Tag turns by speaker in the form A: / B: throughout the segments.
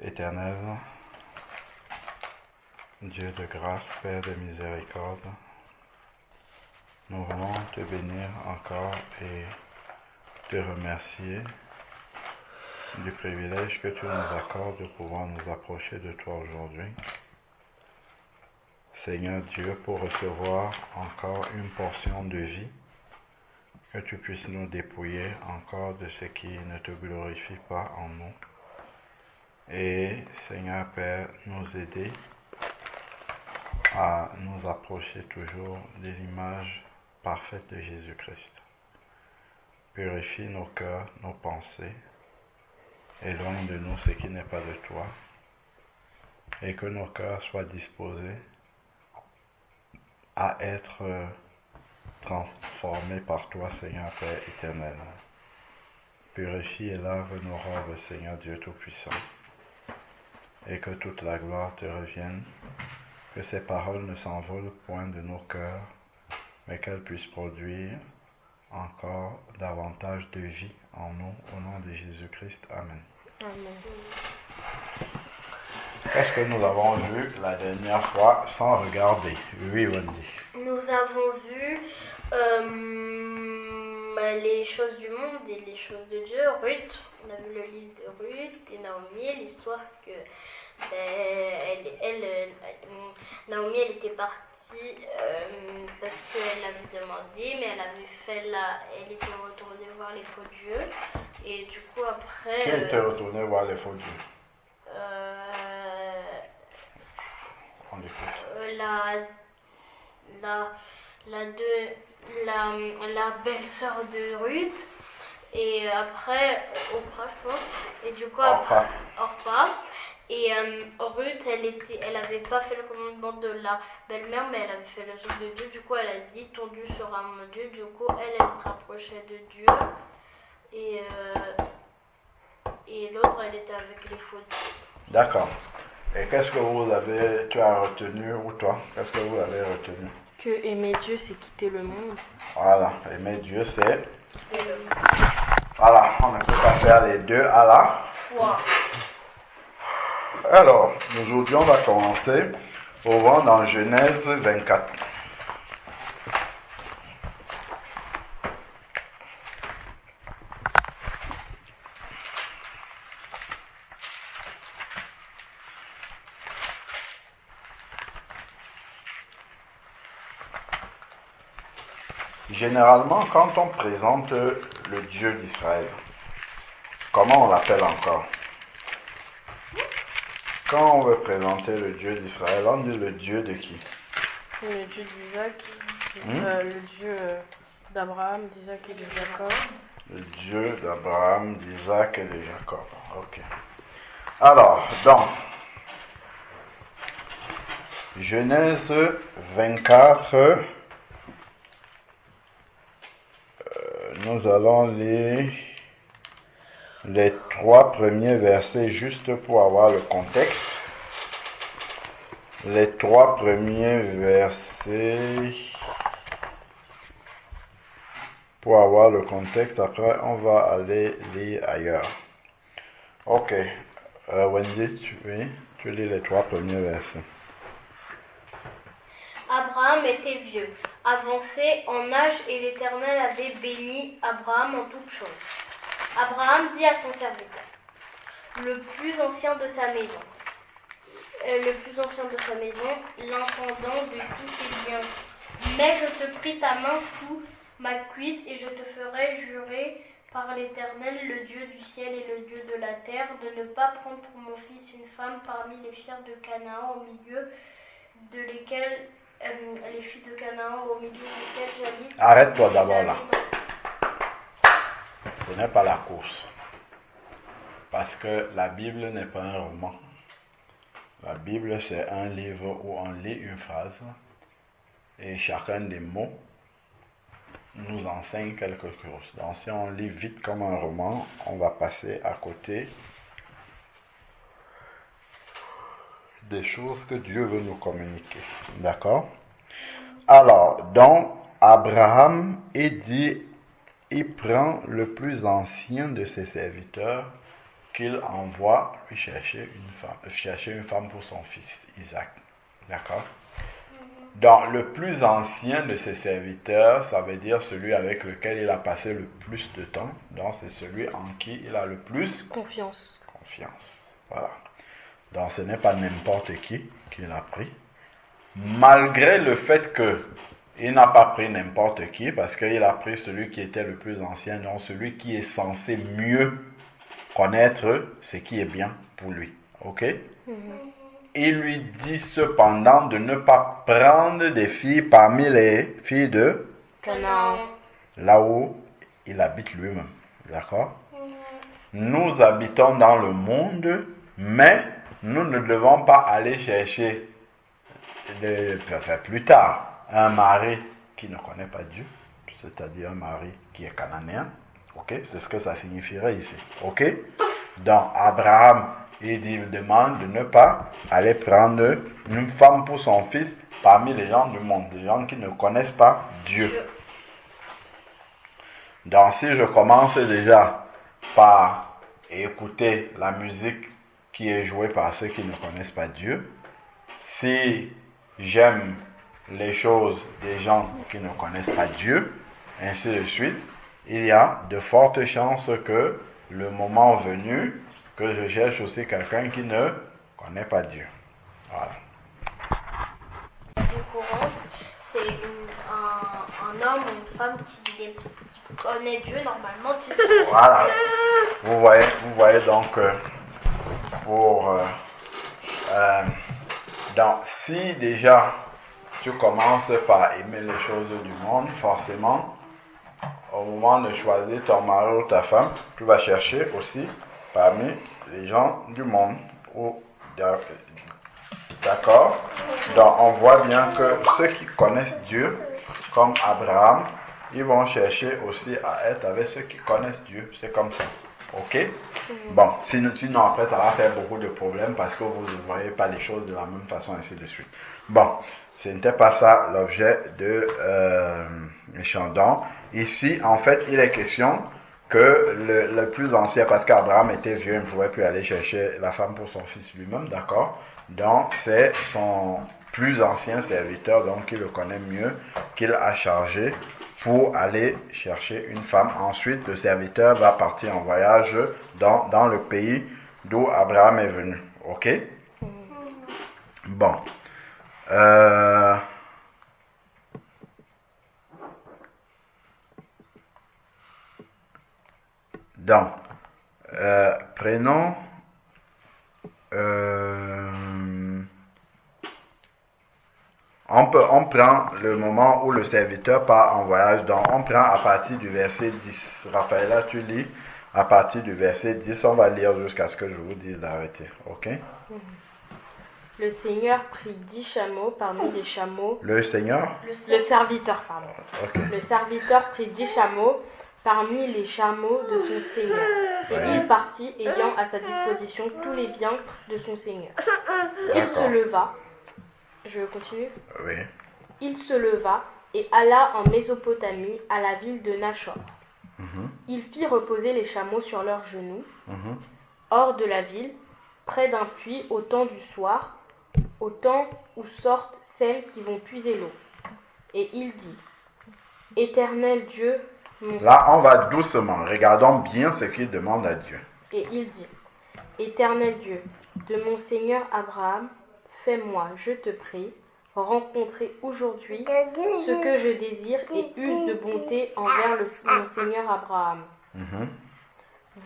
A: Éternel, Dieu de grâce, Père de miséricorde, nous voulons te bénir encore et te remercier du privilège que tu nous accordes de pouvoir nous approcher de toi aujourd'hui. Seigneur Dieu, pour recevoir encore une portion de vie, que tu puisses nous dépouiller encore de ce qui ne te glorifie pas en nous. Et Seigneur Père, nous aider à nous approcher toujours de l'image parfaite de Jésus-Christ. Purifie nos cœurs, nos pensées, éloigne de nous ce qui n'est pas de toi, et que nos cœurs soient disposés à être transformés par toi, Seigneur Père éternel. Purifie et lave nos robes, Seigneur Dieu Tout-Puissant, et que toute la gloire te revienne, que ces paroles ne s'envolent point de nos cœurs, mais qu'elles puissent produire encore davantage de vie en nous, au nom de Jésus-Christ. Amen.
B: Amen.
A: Qu'est-ce que nous avons vu la dernière fois sans regarder? Oui, Wendy.
B: Nous avons vu les choses du monde et les choses de Dieu. Ruth, on a vu le livre de Ruth et Naomi, l'histoire que Naomi elle était partie parce qu'elle avait demandé, mais elle avait fait elle était retournée voir les faux dieux et du coup après.
A: Qui était retourné voir les faux dieux? On écoute.
B: La belle-sœur de Ruth et après Oprah je pense et du coup après Orpah et Ruth elle avait pas fait le commandement de la belle-mère mais elle avait fait le son de Dieu, du coup elle a dit ton Dieu sera mon Dieu, du coup elle se rapprochait de Dieu et l'autre elle était avec les faux dieux.
A: D'accord. Et qu'est-ce que tu as retenu, ou toi, qu'est-ce que vous avez retenu?
C: Que aimer Dieu, c'est quitter le monde.
A: Voilà, aimer Dieu, c'est... Voilà, on ne peut pas faire les deux à la
B: fois.
A: Alors, aujourd'hui, on va commencer au vent dans Genèse 24. Généralement, quand on présente le Dieu d'Israël, comment on l'appelle encore? Quand on veut présenter le Dieu d'Israël, on dit le Dieu de qui?
C: Le Dieu d'Isaac, le Dieu d'Abraham, d'Isaac et de Jacob.
A: Le Dieu d'Abraham, d'Isaac et de Jacob. Ok. Alors, dans Genèse 24, nous allons lire les 3 premiers versets juste pour avoir le contexte. Les 3 premiers versets pour avoir le contexte. Après, on va aller lire ailleurs. Ok. Wendy, tu lis les 3 premiers versets.
B: Abraham était vieux, avancé en âge, et l'Éternel avait béni Abraham en toutes choses. Abraham dit à son serviteur, le plus ancien de sa maison, l'intendant de tous ses biens, mais je te prie ta main sous ma cuisse, et je te ferai jurer par l'Éternel, le Dieu du ciel et le Dieu de la terre, de ne pas prendre pour mon fils une femme parmi les filles de Canaan, au milieu de lesquelles les filles de Canaan, au milieu desquelles j'habite.
A: Arrête-toi d'abord là. Ce n'est pas la course. Parce que la Bible n'est pas un roman. La Bible, c'est un livre où on lit une phrase et chacun des mots nous enseigne quelque chose. Donc si on lit vite comme un roman, on va passer à côté des choses que Dieu veut nous communiquer. D'accord? Alors, donc, Abraham il prend le plus ancien de ses serviteurs qu'il envoie lui chercher une femme pour son fils Isaac. D'accord? Dans le plus ancien de ses serviteurs, ça veut dire celui avec lequel il a passé le plus de temps. Donc c'est celui en qui il a le plus
C: Confiance.
A: Voilà. Donc ce n'est pas n'importe qui qu'il a pris. Malgré le fait qu'il n'a pas pris n'importe qui, parce qu'il a pris celui qui était le plus ancien, donc celui qui est censé mieux connaître ce qui est bien pour lui. Ok? Il lui dit cependant de ne pas prendre des filles parmi les filles de
C: Canaan.
A: là où il habite lui-même. D'accord? Nous habitons dans le monde, mais nous ne devons pas aller chercher plus tard un mari qui ne connaît pas Dieu, c'est-à-dire un mari qui est cananéen. Ok? C'est ce que ça signifierait ici. Ok? Donc Abraham, il demande de ne pas aller prendre une femme pour son fils parmi les gens du monde, les gens qui ne connaissent pas Dieu. Donc si je commence déjà par écouter la musique qui est jouée par ceux qui ne connaissent pas Dieu, si j'aime les choses des gens qui ne connaissent pas Dieu, ainsi de suite, il y a de fortes chances que le moment venu, que je cherche aussi quelqu'un qui ne connaît pas Dieu. Voilà.
B: Une courante, c'est un homme ou une femme qui connaît Dieu normalement.
A: Voilà. Vous voyez donc, donc si déjà tu commences par aimer les choses du monde, forcément, au moment de choisir ton mari ou ta femme, tu vas chercher aussi parmi les gens du monde. D'accord? Donc on voit bien que ceux qui connaissent Dieu, comme Abraham, ils vont chercher aussi à être avec ceux qui connaissent Dieu. C'est comme ça. Ok? Bon, sinon après ça va faire beaucoup de problèmes parce que vous ne voyez pas les choses de la même façon, ainsi de suite. Bon, ce n'était pas ça l'objet de Chandon. Ici, en fait, il est question que le plus ancien, parce qu'Abraham était vieux, il ne pouvait plus aller chercher la femme pour son fils lui-même, d'accord? Donc, c'est son plus ancien serviteur, donc qui le connaît mieux, qu'il a chargé pour aller chercher une femme. Ensuite, le serviteur va partir en voyage dans le pays d'où Abraham est venu. Ok? Bon. Donc, prenons on prend le moment où le serviteur part en voyage. Donc, on prend à partir du verset 10. Raphaëla, tu lis à partir du verset 10. On va lire jusqu'à ce que je vous dise d'arrêter. Ok?
C: Le Seigneur prit 10 chameaux parmi les chameaux.
A: Le Seigneur?
C: Le serviteur, pardon.
A: Okay.
C: Le serviteur prit 10 chameaux parmi les chameaux de son Seigneur. Et il partit, ayant à sa disposition tous les biens de son Seigneur. Il se leva. Je continue?
A: Oui.
C: Il se leva et alla en Mésopotamie, à la ville de Nachor. Il fit reposer les chameaux sur leurs genoux, hors de la ville, près d'un puits au temps du soir, au temps où sortent celles qui vont puiser l'eau. Et il dit, Éternel Dieu, mon
A: Là, on va doucement. Regardons bien ce qu'il demande à Dieu.
C: Et il dit, Éternel Dieu, de mon Seigneur Abraham, fais-moi, je te prie, rencontrer aujourd'hui ce que je désire et use de bonté envers mon Seigneur Abraham.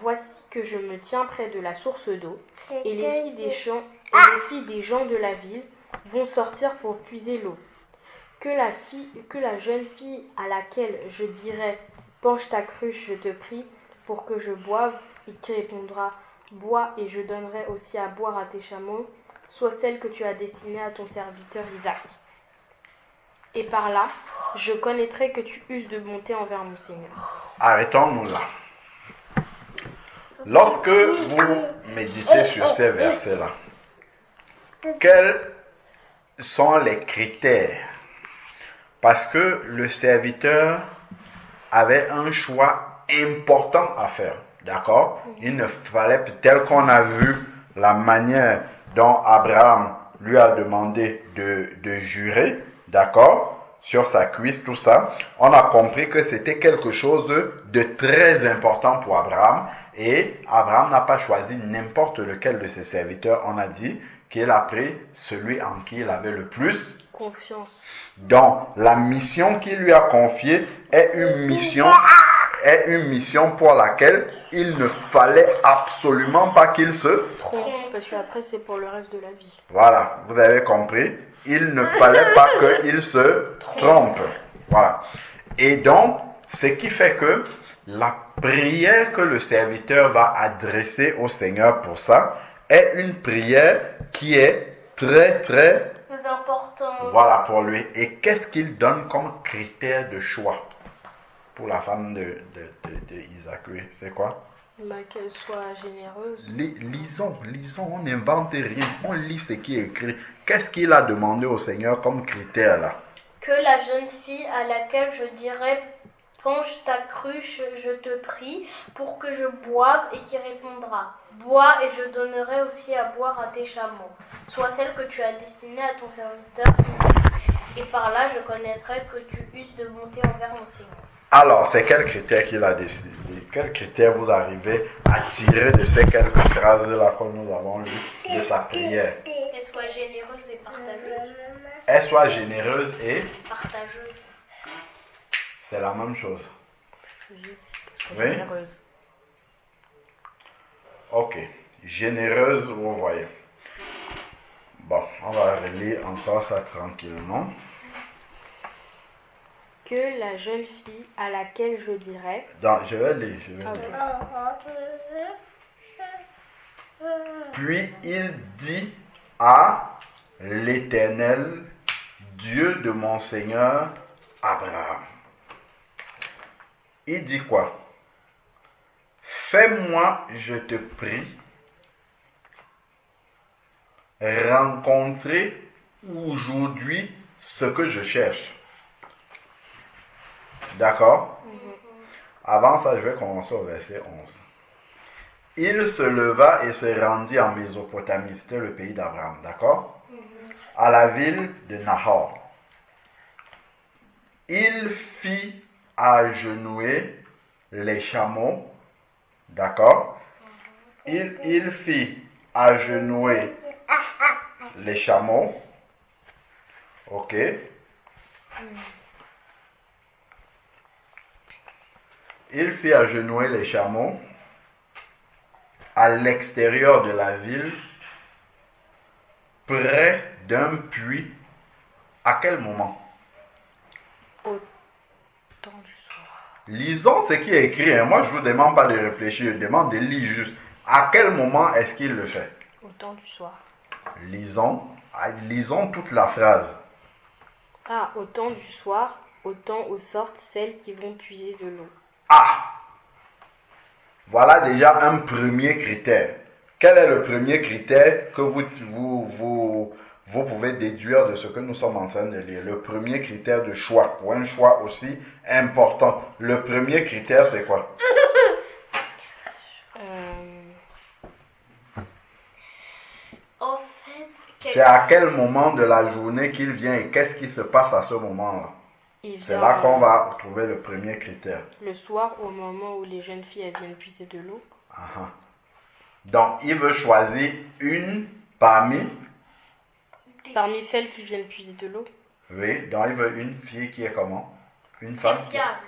C: Voici que je me tiens près de la source d'eau, et les filles des gens de la ville vont sortir pour puiser l'eau. Que la jeune fille à laquelle je dirai, penche ta cruche, je te prie, pour que je boive, et qui répondra, bois et je donnerai aussi à boire à tes chameaux, soit celle que tu as destinée à ton serviteur Isaac. Et par là, je connaîtrai que tu uses de bonté envers mon Seigneur.
A: Arrêtons-nous là. Lorsque vous méditez sur ces versets-là, quels sont les critères? Parce que le serviteur avait un choix important à faire. D'accord? Il ne fallait, tel qu'on a vu la manière dont Abraham lui a demandé de jurer, d'accord? Sur sa cuisse, tout ça, on a compris que c'était quelque chose de très important pour Abraham. Et Abraham n'a pas choisi n'importe lequel de ses serviteurs. On a dit qu'il a pris celui en qui il avait le plus
C: confiance.
A: Donc, la mission qu'il lui a confiée est une mission pour laquelle il ne fallait absolument pas qu'il se
C: trompe, parce qu'après c'est pour le reste de la vie.
A: Voilà, vous avez compris. Il ne fallait pas qu'il se trompe. Voilà. Et donc, ce qui fait que la prière que le serviteur va adresser au Seigneur pour ça est une prière qui est très
B: important.
A: Voilà pour lui. Et qu'est-ce qu'il donne comme critère de choix pour la femme de Isaac? C'est quoi?
C: Qu'elle soit généreuse.
A: Lisons, on n'invente rien, on lit ce qui est écrit. Qu'est-ce qu'il a demandé au Seigneur comme critère là?
B: Que la jeune fille à laquelle je dirais penche ta cruche, je te prie, pour que je boive, et qui répondra bois, et je donnerai aussi à boire à tes chameaux, soit celle que tu as destinée à ton serviteur Isaac, et par là je connaîtrai que tu uses de bonté envers mon Seigneur. Alors, c'est quel critère qu'il a décidé? Quel critère vous arrivez à tirer de ces quelques phrases-là que nous avons lues de sa prière? Qu'elle soit généreuse et partageuse.
A: Elle soit généreuse et
B: partageuse.
A: C'est la même chose.
C: C'est ce que j'ai dit. Qu'elle soit généreuse.
A: Ok. Généreuse, vous voyez. Bon, on va relire encore ça tranquillement.
C: Que la jeune fille à laquelle je dirais...
A: Donc, je vais lire. Puis il dit à l'Éternel, Dieu de mon Seigneur Abraham. Il dit quoi? Fais-moi, je te prie, rencontrer aujourd'hui ce que je cherche. D'accord? Avant ça, je vais commencer au verset 11. Il se leva et se rendit en Mésopotamie, c'était le pays d'Abraham, d'accord? À la ville de Nahor. Il fit agenouiller les chameaux, d'accord? Il fit agenouiller les chameaux, ok? Il fit agenouiller les chameaux à l'extérieur de la ville, près d'un puits. À quel moment?
C: Au temps du soir.
A: Lisons ce qui est écrit. Moi, je ne vous demande pas de réfléchir, je demande de lire juste. À quel moment est-ce qu'il le fait?
C: Au temps du soir.
A: Lisons toute la phrase.
C: Ah, au temps du soir, au temps où sortent celles qui vont puiser de l'eau.
A: Ah! Voilà déjà un premier critère. Quel est le premier critère que vous pouvez déduire de ce que nous sommes en train de lire? Le premier critère de choix, pour un choix aussi important. Le premier critère, c'est quoi?
B: En fait,
A: c'est à quel moment de la journée qu'il vient et qu'est-ce qui se passe à ce moment-là? C'est là qu'on va trouver le premier critère.
C: Le soir, au moment où les jeunes filles viennent puiser de l'eau.
A: Donc, il veut choisir une parmi
C: celles qui viennent puiser de l'eau.
A: Oui, donc il veut une fille qui est comment? Une femme qui...
B: fiable.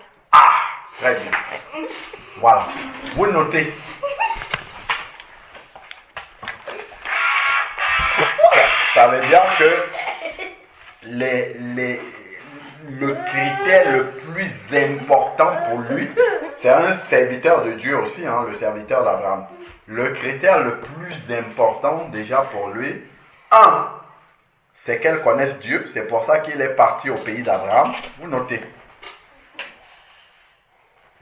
A: Très bien. Voilà. Vous notez. Ça veut dire que le critère le plus important pour lui, c'est un serviteur de Dieu aussi, le serviteur d'Abraham. Le critère le plus important déjà pour lui, c'est qu'elle connaisse Dieu. C'est pour ça qu'il est parti au pays d'Abraham. Vous notez.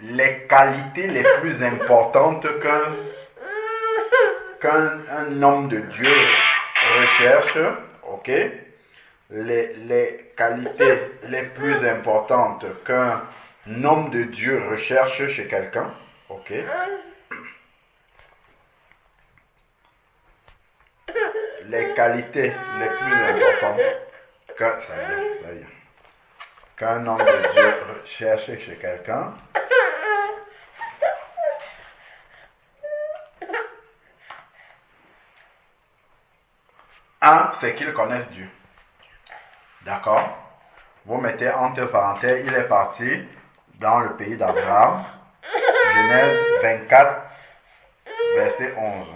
A: Les qualités les plus importantes qu'un homme de Dieu recherche, ok? Les qualités les plus importantes qu'un homme de Dieu recherche chez quelqu'un, ok? les qualités les plus importantes que ça vient. Qu'un homme de Dieu cherche chez quelqu'un. Un, c'est qu'ils connaissent Dieu. D'accord? Vous mettez entre parenthèses, il est parti dans le pays d'Abraham. Genèse 24, verset 11.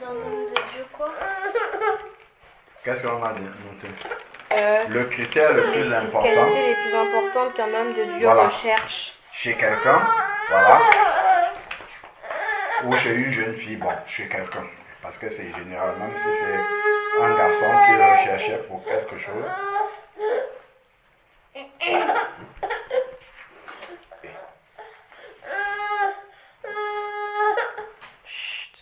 B: Dans le nom de Dieu, quoi?
A: Qu'est-ce qu'on a noté? Le critère le plus
C: Les
A: important.
C: qualités les plus importantes qu'un homme de Dieu
A: Voilà.
C: recherche.
A: Chez quelqu'un, voilà. Ou chez une jeune fille, bon, chez quelqu'un. Parce que c'est généralement si c'est un garçon qui le recherchait pour quelque chose.
C: Chut.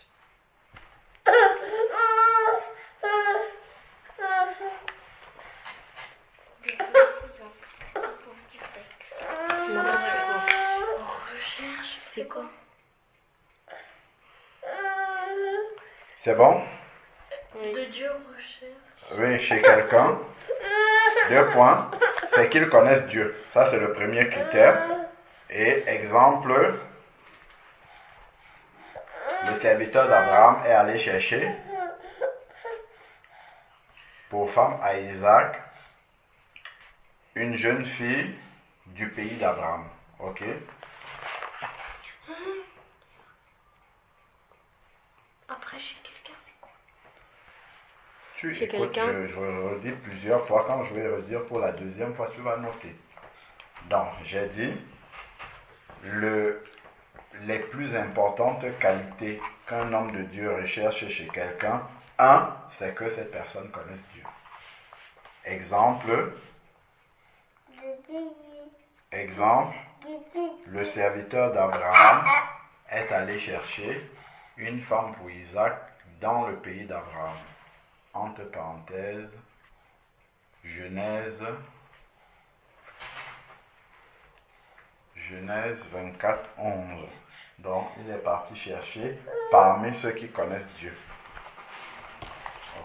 B: Recherche, c'est quoi?
A: C'est bon?
B: De Dieu recherche.
A: Oui, chez quelqu'un. 2 points. C'est qu'ils connaissent Dieu. Ça, c'est le premier critère. Et exemple, le serviteur d'Abraham est allé chercher pour femme à Isaac une jeune fille du pays d'Abraham. Ok?
B: Après, chez quelqu'un, c'est quoi?
A: Tu
C: Chez
A: écoutes,
C: quelqu'un.
A: je redis plusieurs fois. Quand je vais redire pour la deuxième fois, tu vas noter. Donc, j'ai dit les plus importantes qualités qu'un homme de Dieu recherche chez quelqu'un. Un, c'est que cette personne connaisse Dieu. Exemple, le serviteur d'Abraham est allé chercher une femme pour Isaac dans le pays d'Abraham. Entre parenthèses, Genèse 24, 11. Donc, il est parti chercher parmi ceux qui connaissent Dieu.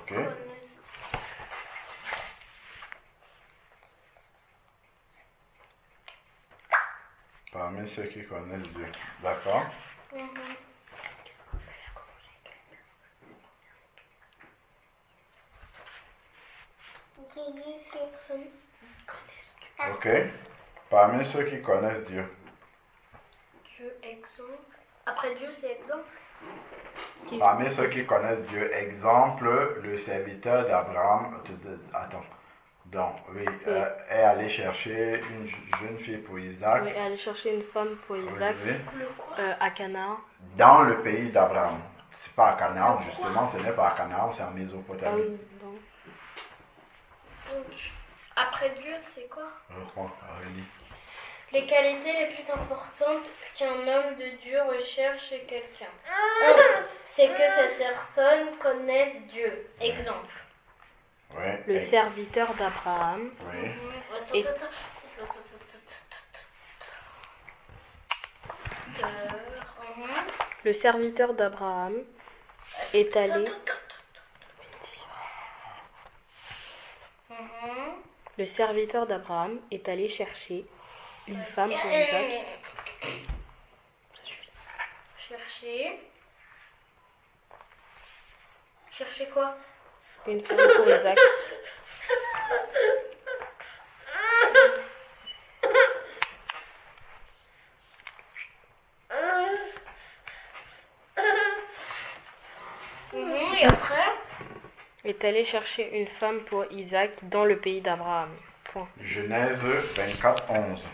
A: Ok? Parmi ceux qui connaissent Dieu. D'accord? Ok? Parmi ceux qui connaissent Dieu.
B: Dieu, exemple. Après Dieu, c'est exemple.
A: Parmi ceux qui connaissent Dieu, exemple, le serviteur d'Abraham. Attends. Donc, oui, est allé chercher une jeune fille pour Isaac.
C: Oui, aller chercher une femme pour Isaac
A: Oui,
B: Le quoi?
C: à Canaan.
A: dans le pays d'Abraham. C'est pas à Canaan, justement, ce n'est pas à Canaan, c'est en Mésopotamie.
C: oui, donc.
B: Donc, après Dieu, c'est quoi?
A: Reprends, relis.
B: Les qualités les plus importantes qu'un homme de Dieu recherche chez quelqu'un. 1. C'est que cette personne connaisse Dieu. Exemple.
A: Oui.
C: Le serviteur d'Abraham.
A: Oui.
B: Attends,
C: Et-
B: attends.
C: Le serviteur d'Abraham est allé. Le serviteur d'Abraham est allé chercher une femme pour Isaac. Ça suffit.
B: Chercher quoi?
C: Une femme pour Isaac.
B: Et après?
C: Est allé chercher une femme pour Isaac dans le pays d'Abraham. Point.
A: Genèse 24, 11.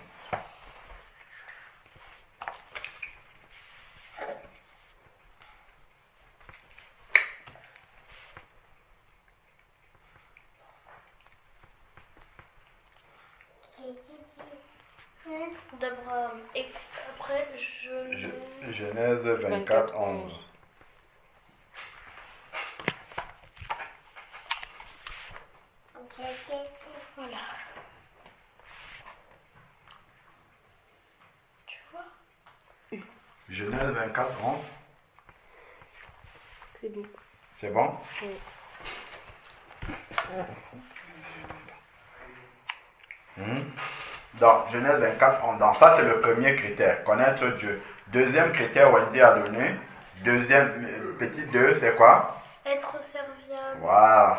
B: D'Abraham. Et après,
A: Genèse 24, 11.
B: Voilà. Tu vois?
A: Genèse 24, 11.
C: C'est bon.
A: C'est bon?
C: Oui.
A: Donc, Genèse 24, 11. Donc, ça, c'est le premier critère, connaître Dieu. Deuxième critère, Wendy a donné. Deuxième, petit 2, c'est quoi?
B: Être serviable.
A: Voilà.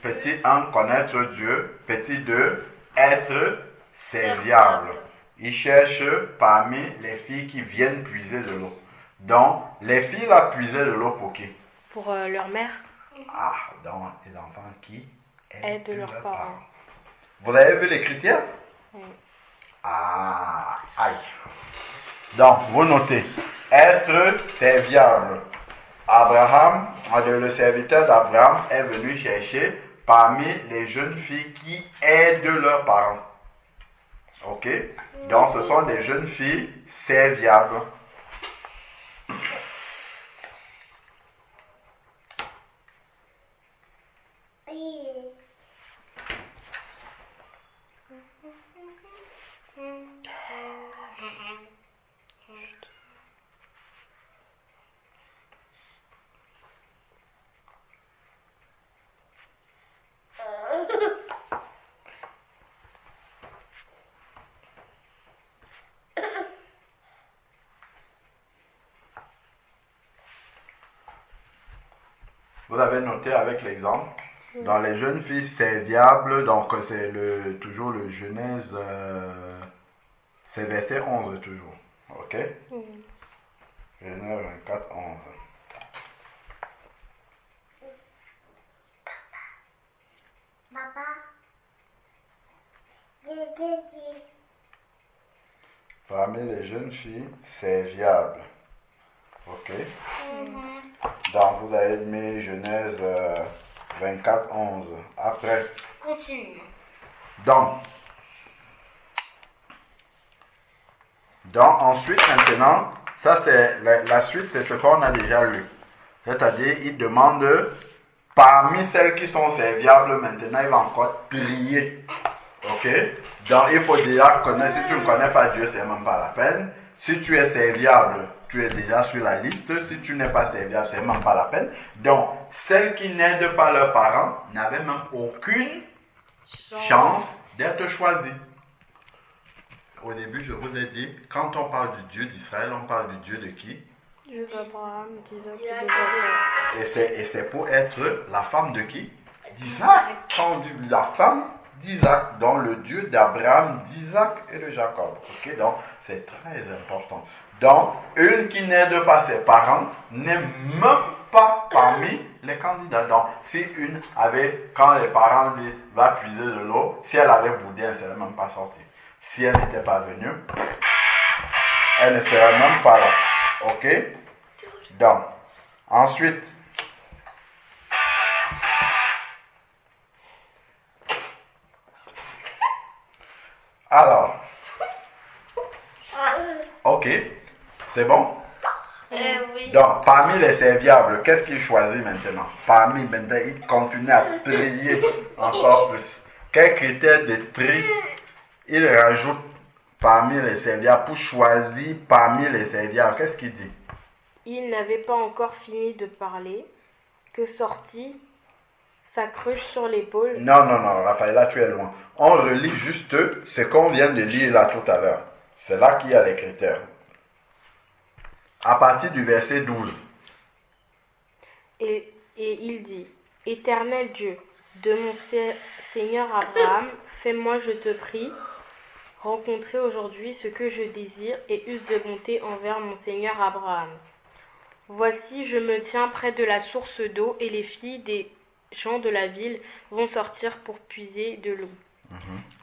A: Petit 1, connaître Dieu. Petit 2, être serviable. Il cherche parmi les filles qui viennent puiser de l'eau. Donc, les filles là puisaient de l'eau pour qui?
C: Pour leur mère.
A: Ah, donc les enfants qui
C: aident leurs parents.
A: Vous avez vu les critères?
C: Oui.
A: Ah, aïe. Donc, vous notez, être serviable. Abraham, le serviteur d'Abraham, est venu chercher parmi les jeunes filles qui aident leurs parents. Ok? Donc, ce sont des jeunes filles serviables. Vous avez noté avec l'exemple. Dans les jeunes filles serviables, donc c'est toujours le Genèse, c'est verset 11 toujours. Ok? Genèse 24, 11.
D: Papa.
A: Parmi les jeunes filles serviables. Ok? Donc vous avez mis Genèse 24, 11. Après.
B: Continue.
A: Donc ensuite maintenant, ça c'est la suite, c'est ce qu'on a déjà lu. C'est-à-dire, il demande parmi celles qui sont serviables, maintenant il va encore trier. Ok? Donc il faut déjà connaître, si tu ne connais pas Dieu, c'est même pas la peine. Si tu es serviable, tu es déjà sur la liste. Si tu n'es pas serviable, c'est même pas la peine. Donc, celles qui n'aident pas leurs parents n'avaient même aucune chance d'être choisies. Au début, je vous ai dit, quand on parle du Dieu d'Israël, on parle du Dieu de qui?
C: Dieu d'Abraham, d'Isaac et de Jacob.
A: Et c'est pour être la femme de qui? D'Isaac. Quand on dit la femme d'Isaac, donc le Dieu d'Abraham, d'Isaac et de Jacob. Ok, donc c'est très important. Donc, une qui n'aide pas ses parents n'est même pas parmi les candidats. Donc, si une avait, quand les parents disent va puiser de l'eau, si elle avait boudé, elle ne serait même pas sortie. Si elle n'était pas venue, elle ne serait même pas là. Ok? Donc, ensuite, alors, ok, c'est bon?
B: Oui.
A: Donc, parmi les serviables, qu'est-ce qu'il choisit maintenant? Parmi, maintenant, il continue à trier encore plus. Quel critère de tri il rajoute parmi les serviables pour choisir parmi les serviables? Qu'est-ce qu'il dit?
C: Il n'avait pas encore fini de parler que sortit sa cruche sur l'épaule.
A: Non, Raphaël, là tu es loin. On relit juste ce qu'on vient de lire là tout à l'heure. C'est là qu'il y a les critères. À partir du verset 12.
C: Et il dit, Éternel Dieu, de mon Seigneur Abraham, fais-moi, je te prie, rencontrer aujourd'hui ce que je désire et use de bonté envers mon Seigneur Abraham. Voici, je me tiens près de la source d'eau et les filles des gens de la ville vont sortir pour puiser de l'eau.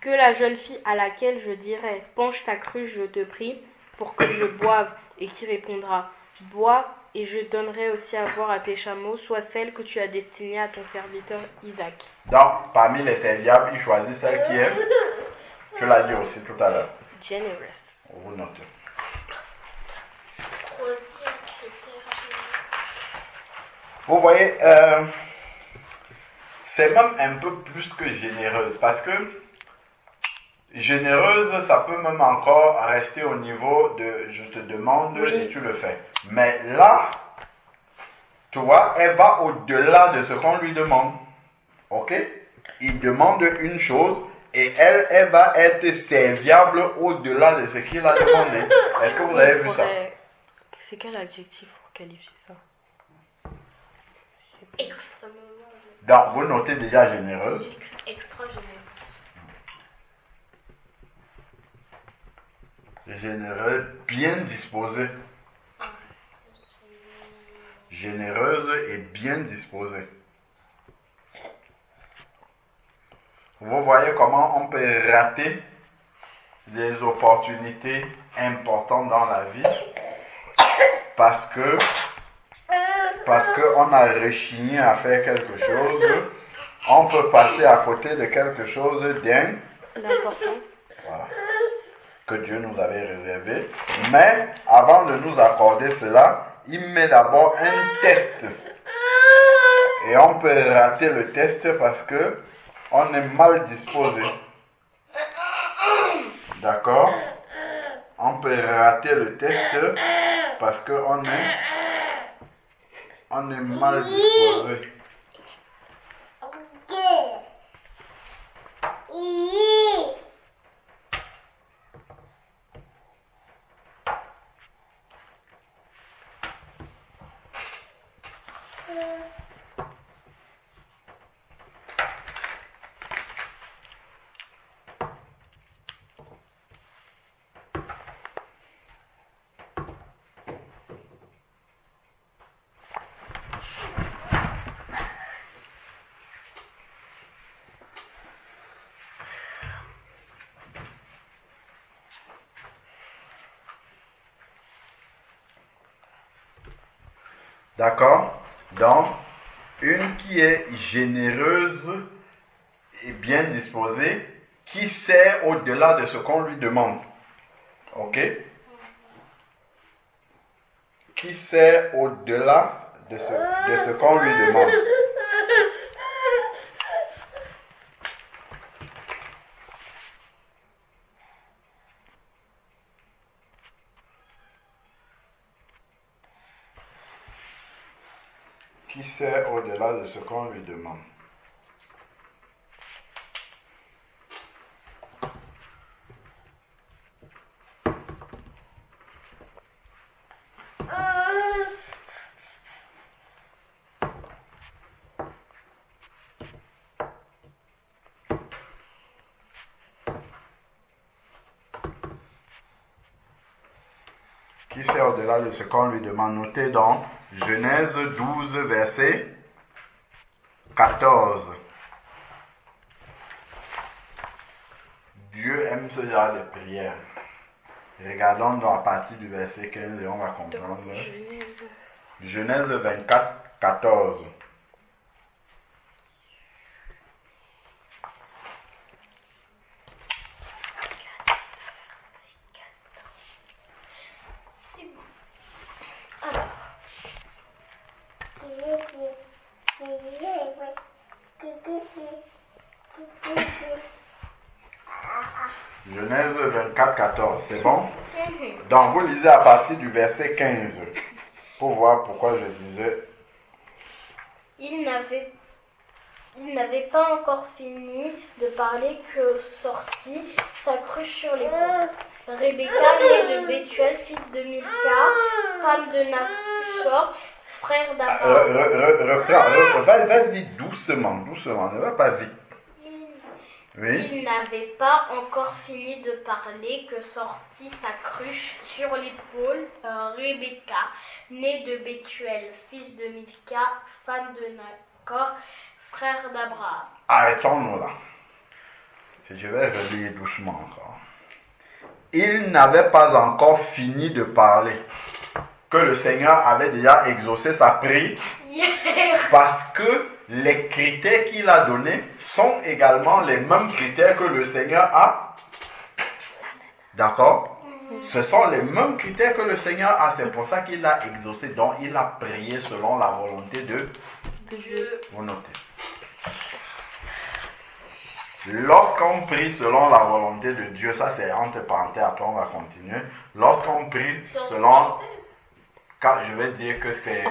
C: Que la jeune fille à laquelle je dirai, penche ta cruche, je te prie, pour que je boive, et qui répondra, bois, et je donnerai aussi à boire à tes chameaux, soit celle que tu as destinée à ton serviteur Isaac.
A: Donc, parmi les serviables, il choisit celle qui est, tu l'as dit aussi tout à l'heure.
C: Generous.
A: Vous notez.
B: Troisième critère.
A: Vous voyez, c'est même un peu plus que généreuse, parce que généreuse, ça peut même encore rester au niveau de je te demande et tu le fais. Mais là, tu vois, elle va au-delà de ce qu'on lui demande. Ok? Il demande une chose et elle va être serviable au-delà de ce qu'il a demandé. Est-ce que vous avez vu ça?
C: C'est quel adjectif pour qualifier ça?
B: Extrêmement.
A: Donc, vous notez déjà généreuse.
B: Extra généreuse.
A: Généreuse, bien disposée. Généreuse et bien disposée. Vous voyez comment on peut rater des opportunités importantes dans la vie parce qu'on a rechigné à faire quelque chose. On peut passer à côté de quelque chose
C: L'important.
A: voilà, que Dieu nous avait réservé. Mais avant de nous accorder cela, il met d'abord un test. Et on peut rater le test parce que on est mal disposé. D'accord? On peut rater le test parce qu'on est mal disposé. D'accord? Donc, une qui est généreuse et bien disposée, qui sert au-delà de ce qu'on lui demande. Ok? Qui sert au-delà de ce qu'on lui demande. Qui sert au-delà de ce qu'on lui demande. Qui sert au-delà de ce qu'on lui demande. Notez donc Genèse 12, verset 14. Dieu aime ce genre de prière. Regardons donc à partir du verset 15 et on va comprendre. Genèse 24, 14. Genèse 24, 14, c'est bon? Donc vous lisez à partir du verset 15 pour voir pourquoi je disais.
B: Il n'avait pas encore fini de parler que sortit sa cruche sur l'épaule. Rebecca, née de Bethuel, fils de Milca, femme de Nachor, frère d'Abraham.
A: Vas-y doucement, ne va pas vite. Oui.
B: Il n'avait pas encore fini de parler que sortit sa cruche sur l'épaule. Rebecca, née de Bethuel, fils de Milca, femme de Nachor, frère d'Abraham.
A: Arrêtons-nous là. Je vais relire doucement encore. Il n'avait pas encore fini de parler que le Seigneur avait déjà exaucé sa prière parce que les critères qu'il a donnés sont également les mêmes critères que le Seigneur a. D'accord? Ce sont les mêmes critères que le Seigneur a. C'est pour ça qu'il a exaucé. Donc il a prié selon la volonté de Dieu. Vous notez. Lorsqu'on prie selon la volonté de Dieu, ça c'est entre parenthèses, après on va continuer. Lorsqu'on prie selon... Quand je vais dire que c'est...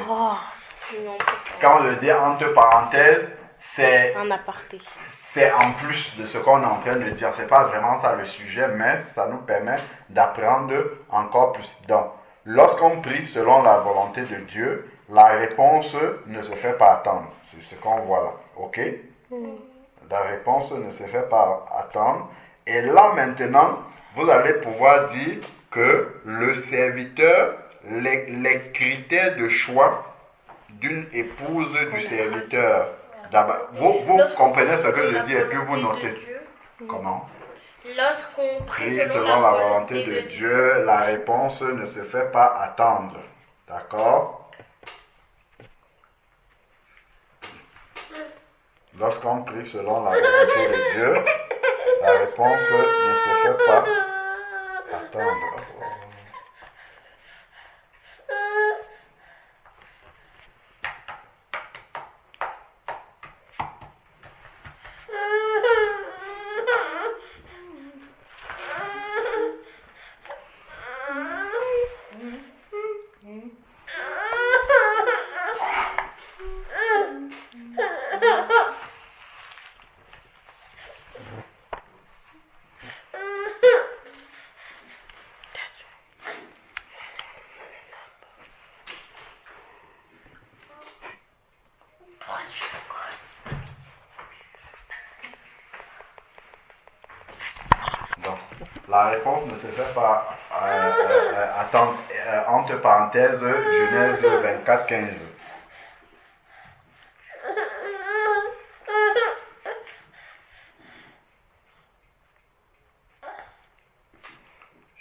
A: Quand je dis entre parenthèses, c'est
C: un aparté.
A: C'est en plus de ce qu'on est en train de dire. C'est pas vraiment ça le sujet, mais ça nous permet d'apprendre encore plus. Donc, lorsqu'on prie selon la volonté de Dieu, la réponse ne se fait pas attendre. C'est ce qu'on voit là. Ok? La réponse ne se fait pas attendre. Et là maintenant, vous allez pouvoir dire que le serviteur, les critères de choix d'une épouse du serviteur. Vous comprenez ce que je dis et puis vous notez. Comment?
B: Lorsqu'on
A: Prie selon la volonté de Dieu, la réponse ne se fait pas attendre. D'accord? Lorsqu'on prie selon la volonté de Dieu, la réponse ne se fait pas attendre. La réponse ne se fait pas attendre. Entre parenthèses, Genèse 24, 15.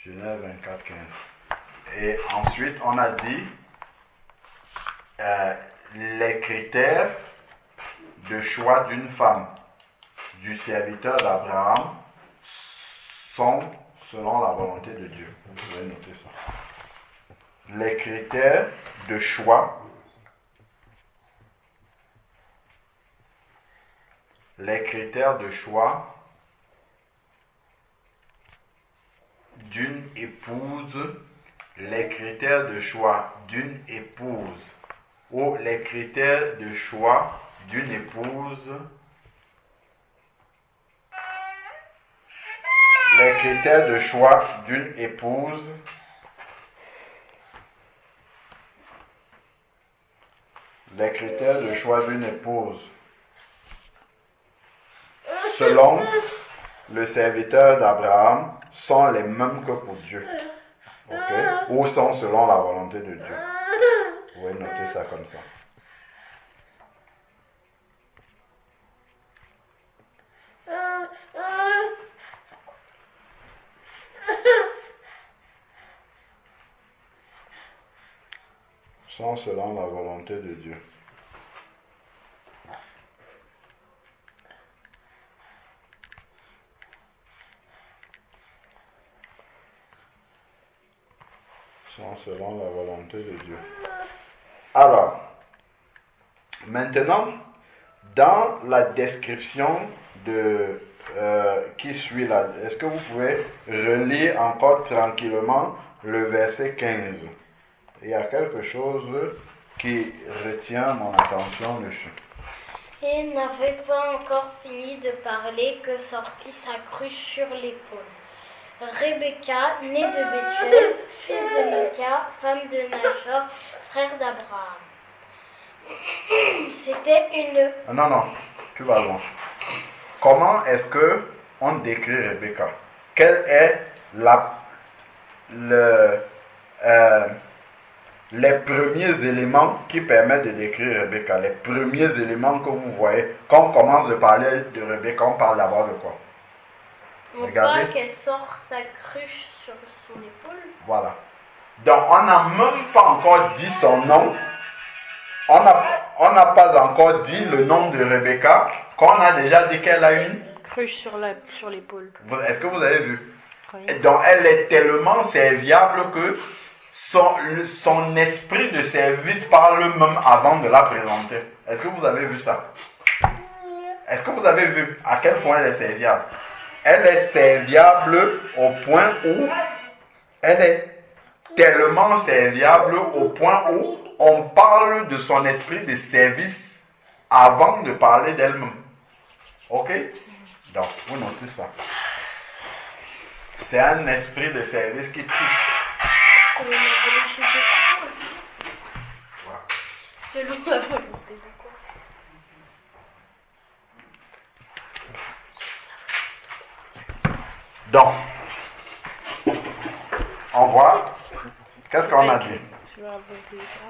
A: Genèse 24, 15. Et ensuite, on a dit les critères de choix d'une femme, du serviteur d'Abraham, sont selon la volonté de Dieu. Vous pouvez noter ça. Les critères de choix, d'une épouse, les critères de choix d'une épouse, ou les critères de choix d'une épouse, les critères de choix d'une épouse selon le serviteur d'Abraham sont les mêmes que pour Dieu. Okay? Ou sont selon la volonté de Dieu. Vous pouvez noter ça comme ça. Sont selon la volonté de Dieu. Sont selon la volonté de Dieu. Alors, maintenant, dans la description de qui suit là, est-ce que vous pouvez relire encore tranquillement le verset 15? Il y a quelque chose qui retient mon attention dessus.
B: Et il n'avait pas encore fini de parler que sortit sa cruche sur l'épaule. Rebecca, née de Bethuel, fils de Milca, femme de Nachor, frère d'Abraham. C'était une...
A: Non, tu vas loin. Comment est-ce que on décrit Rebecca? Quel est les premiers éléments qui permettent de décrire Rebecca? Les premiers éléments que vous voyez. Quand on commence de parler de Rebecca, on parle d'abord de quoi?
B: On parle qu'elle sort sa cruche sur son épaule.
A: Voilà. Donc, on n'a même pas encore dit son nom. On n'a pas encore dit le nom de Rebecca, qu'on a déjà dit qu'elle a une
C: cruche sur l'épaule.
A: Est-ce que vous avez vu?
C: Oui.
A: Donc, elle est tellement serviable que son esprit de service parle même avant de la présenter. Est-ce que vous avez vu ça? Est-ce que vous avez vu à quel point elle est serviable? Elle est serviable au point où elle est tellement serviable au point où on parle de son esprit de service avant de parler d'elle-même. Ok? Donc, vous notez ça. C'est un esprit de service qui touche.
B: Selon la volonté de quoi?
A: Voilà.
B: Selon la volonté de quoi?
A: Donc, on voit, qu'est-ce qu'on a dit?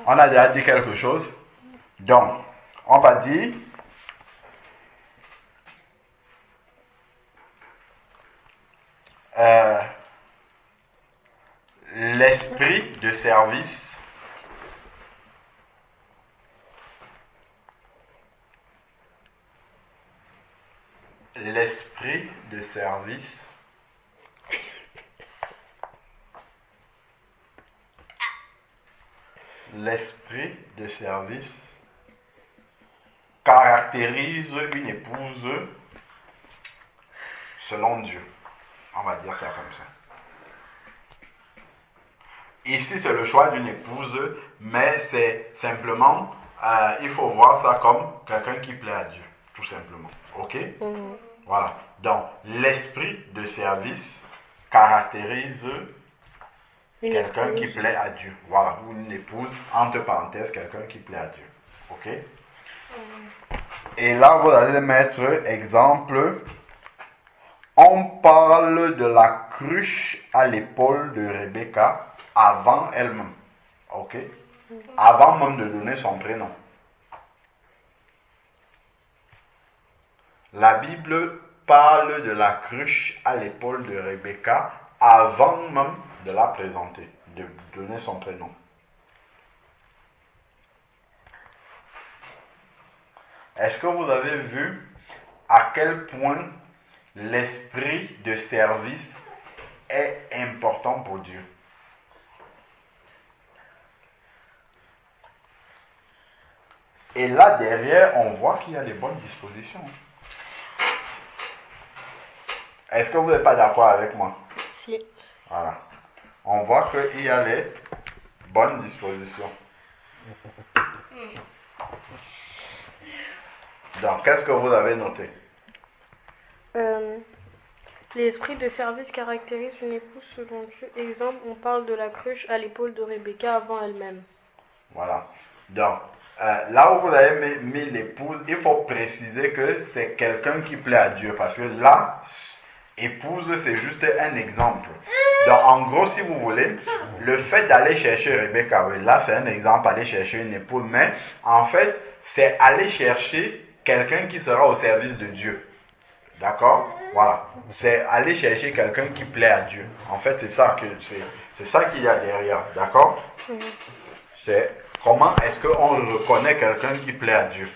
A: On a déjà dit quelque chose. Donc, on va dire l'esprit de service l'esprit de service l'esprit de service caractérise une épouse selon Dieu. On va dire ça comme ça. Ici, c'est le choix d'une épouse, mais c'est simplement, il faut voir ça comme quelqu'un qui plaît à Dieu, tout simplement. Ok? Voilà. Donc, l'esprit de service caractérise quelqu'un qui plaît à Dieu. Voilà. Ou une épouse, entre parenthèses, quelqu'un qui plaît à Dieu. Ok? Et là, vous allez mettre exemple. On parle de la cruche à l'épaule de Rebecca avant elle-même. Ok? Avant même de donner son prénom. La Bible parle de la cruche à l'épaule de Rebecca avant même de la présenter, de donner son prénom. Est-ce que vous avez vu à quel point l'esprit de service est important pour Dieu? Et là derrière, on voit qu'il y a les bonnes dispositions. Est-ce que vous n'êtes pas d'accord avec moi?
C: Si.
A: Voilà. On voit qu'il y a les bonnes dispositions. Donc, qu'est-ce que vous avez noté?
C: L'esprit de service caractérise une épouse selon Dieu. Exemple, on parle de la cruche à l'épaule de Rebecca avant elle-même.
A: Voilà. Donc, là où vous avez mis l'épouse, il faut préciser que c'est quelqu'un qui plaît à Dieu. Parce que là, épouse, c'est juste un exemple. Donc, en gros, si vous voulez, le fait d'aller chercher Rebecca, oui, là, c'est un exemple, aller chercher une épouse. Mais, en fait, c'est aller chercher quelqu'un qui sera au service de Dieu. D'accord? Voilà. C'est aller chercher quelqu'un qui plaît à Dieu. En fait, c'est ça qu'il y a derrière. D'accord? C'est comment est-ce qu'on reconnaît quelqu'un qui plaît à Dieu?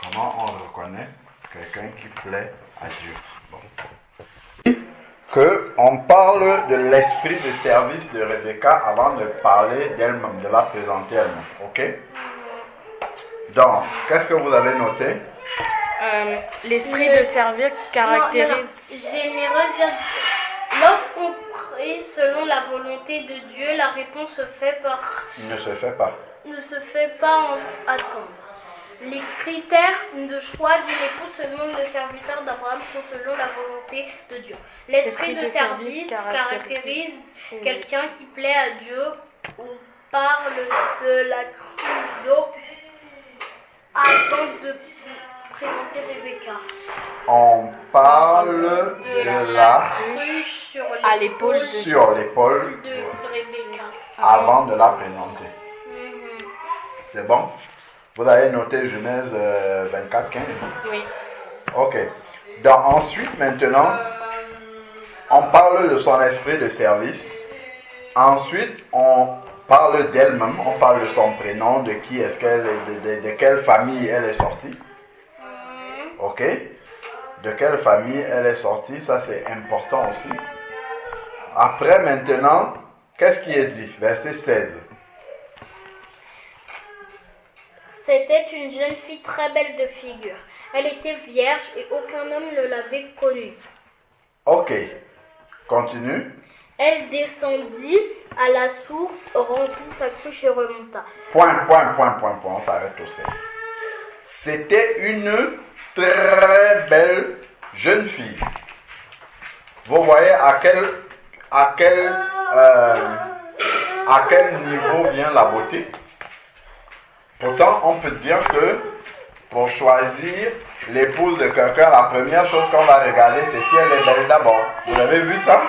A: Comment on reconnaît quelqu'un qui plaît à Dieu? Bon. Que on parle de l'esprit de service de Rebecca avant de parler d'elle-même, de la présenter elle-même. Ok? Donc, qu'est-ce que vous avez noté?
C: L'esprit de servir caractérise...
B: Généreux, lorsqu'on prie selon la volonté de Dieu, la réponse se fait par...
A: Ne se fait pas.
B: Ne se fait pas en attendre. Les critères de choix d'une épouse selon le serviteur d'Abraham sont selon la volonté de Dieu. L'esprit de service caractérise quelqu'un qui plaît à Dieu. On parle de la cruche d'eau avant de présenter Rebecca.
A: On parle de la
B: cruche sur
C: l'épaule
B: de Rebecca.
A: Avant de la présenter. C'est bon? Vous avez noté Genèse 24, 15?
C: Oui.
A: Ok. Donc ensuite, maintenant, on parle de son esprit de service. Ensuite, on parle d'elle-même, on parle de son prénom, de qui est-ce qu'elle est, de quelle famille elle est sortie. Ok? De quelle famille elle est sortie, ça c'est important aussi. Après, maintenant, qu'est-ce qui est dit? Verset 16.
B: C'était une jeune fille très belle de figure. Elle était vierge et aucun homme ne l'avait connue.
A: Ok. Continue.
B: Elle descendit à la source, remplit sa cruche et remonta.
A: Point. On s'arrête au C. C'était une très belle jeune fille. Vous voyez à quel niveau vient la beauté? Pourtant, on peut dire que pour choisir l'épouse de quelqu'un, la première chose qu'on va regarder, c'est si elle est belle d'abord. Vous avez vu ça?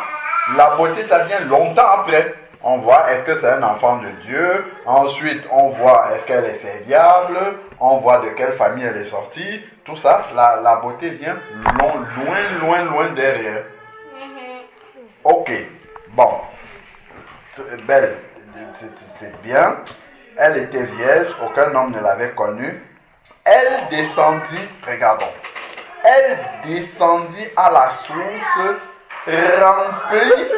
A: La beauté, ça vient longtemps après. On voit, est-ce que c'est un enfant de Dieu? Ensuite, on voit, est-ce qu'elle est serviable? On voit de quelle famille elle est sortie. Tout ça, la beauté vient loin derrière. Ok, bon. Belle, c'est bien. Elle était vierge, aucun homme ne l'avait connue. Elle descendit, regardons. Elle descendit à la source, remplit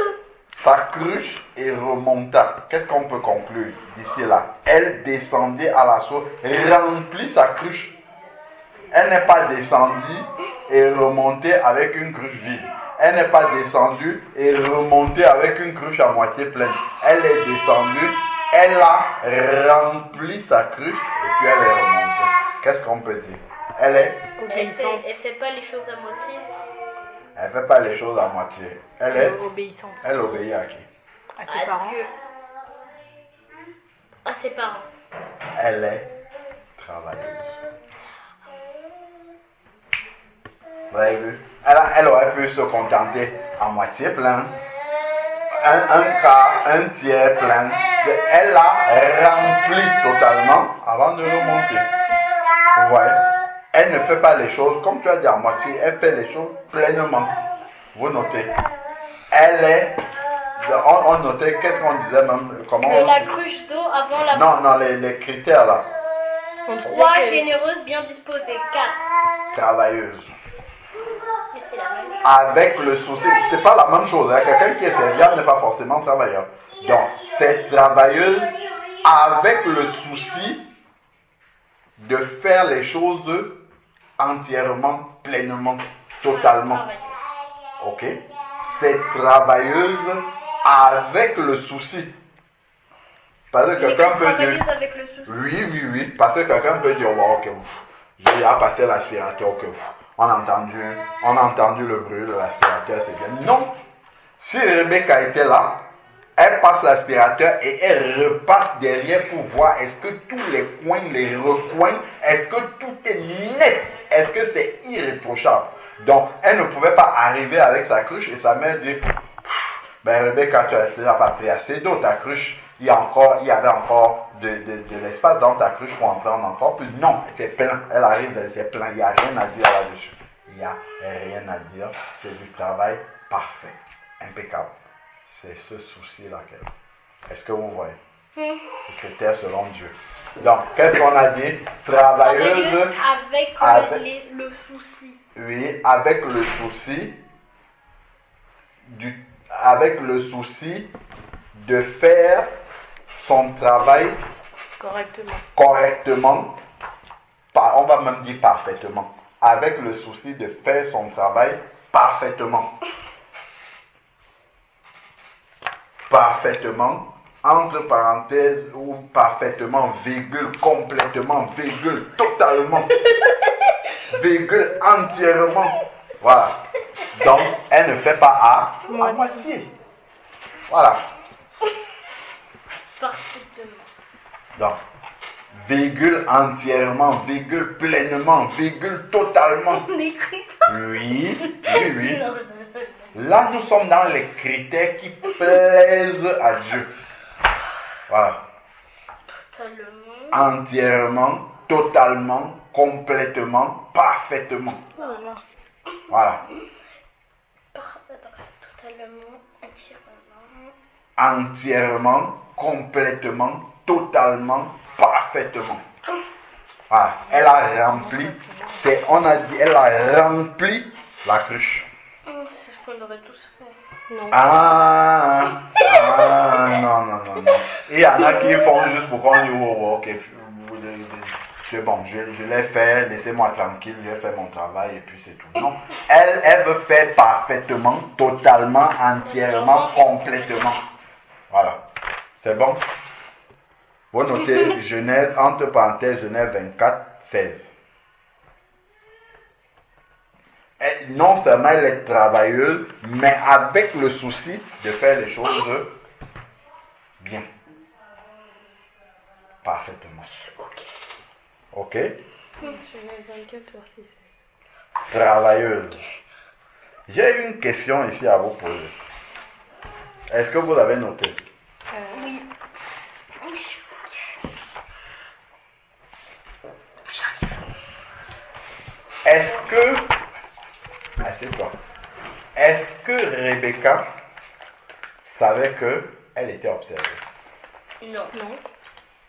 A: sa cruche et remonta. Qu'est-ce qu'on peut conclure d'ici là? Elle descendit à la source, remplit sa cruche. Elle n'est pas descendue et remontée avec une cruche vide. Elle n'est pas descendue et remontée avec une cruche à moitié pleine. Elle est descendue, elle a rempli sa cruche et puis elle est remontée. Qu'est-ce qu'on peut dire? Elle est
B: obéissante. Elle fait pas les choses à moitié.
A: Elle fait pas les choses à moitié. Elle est
C: obéissante.
A: Elle obéit à qui?
C: À ses parents.
B: Dieu. À ses parents.
A: Elle est travailleuse. Vous avez vu? Elle aurait pu se contenter à moitié plein. Un quart, un tiers plein. Elle a rempli totalement avant de remonter. Vous voyez? Elle ne fait pas les choses, comme tu as dit, à moitié. Elle fait les choses pleinement. Vous notez? Elle est... On notait, qu'est-ce qu'on disait même? Comment
B: De la cruche d'eau avant la...
A: Non, les critères là.
B: 3, généreuse, bien disposée. 4.
A: Travailleuse.
B: Mais c'est la même chose.
A: Avec le souci, c'est pas la même chose. Hein. Quelqu'un qui est serviable n'est pas forcément travailleur. Donc, c'est travailleuse avec le souci de faire les choses entièrement, pleinement, totalement. Ok? C'est travailleuse avec le souci. Parce que quelqu'un peut dire...
B: avec le souci.
A: Oui. Parce que quelqu'un peut dire, oh, ok, j'ai déjà passé l'aspirateur, ok. On a entendu le bruit de l'aspirateur, c'est bien. Non. Si Rebecca était là, elle passe l'aspirateur et elle repasse derrière pour voir est-ce que tous les coins, les recoins, est-ce que tout est net, est-ce que c'est irréprochable. Donc, elle ne pouvait pas arriver avec sa cruche et sa mère dit, ben Rebecca, tu n'as pas pris assez d'eau, ta cruche, il y avait encore de l'espace dans ta cruche pour en prendre encore plus. Non, c'est plein. Elle arrive, c'est plein. Il n'y a rien à dire là-dessus. Il n'y a rien à dire. C'est du travail parfait, impeccable. C'est ce souci-là qu'elle a. Est-ce que vous voyez? Les critères selon Dieu. Donc, qu'est-ce qu'on a dit? Travailleuse
B: avec le souci.
A: Oui, avec le souci avec le souci de faire son travail correctement, on va même dire parfaitement, avec le souci de faire son travail parfaitement, entre parenthèses, ou parfaitement, virgule, complètement, virgule, totalement, virgule, entièrement, voilà. Donc, elle ne fait pas à moitié. Voilà.
B: Parfaitement.
A: Donc, virgule entièrement, virgule pleinement, virgule totalement.
B: On écrit ça.
A: Oui. Là, nous sommes dans les critères qui plaisent à Dieu. Voilà.
B: Totalement.
A: Entièrement, totalement, complètement, parfaitement. Voilà.
B: Totalement,
A: entièrement, complètement, totalement, parfaitement. Voilà. Elle a rempli, elle a rempli la cruche.
B: C'est ce qu'on aurait tous fait.
C: Non.
A: Non. Et il y en a qui font juste pour qu'on dise, oh, ok, c'est bon, je l'ai fait, laissez-moi tranquille, j'ai fait mon travail et puis c'est tout. Non, elle veut faire parfaitement, totalement, entièrement, complètement. Voilà, c'est bon. Vous notez Genèse, entre parenthèses, Genèse 24, 16. Non seulement elle est travailleuse, mais avec le souci de faire les choses bien. Parfaitement. Ok?
C: Genèse 24, verset 16.
A: Travailleuse. J'ai une question ici à vous poser. Est-ce que vous avez noté?
B: Oui.
A: Est-ce que... Assieds-toi. Est-ce que Rebecca savait qu'elle était observée?
B: Non.
C: Non.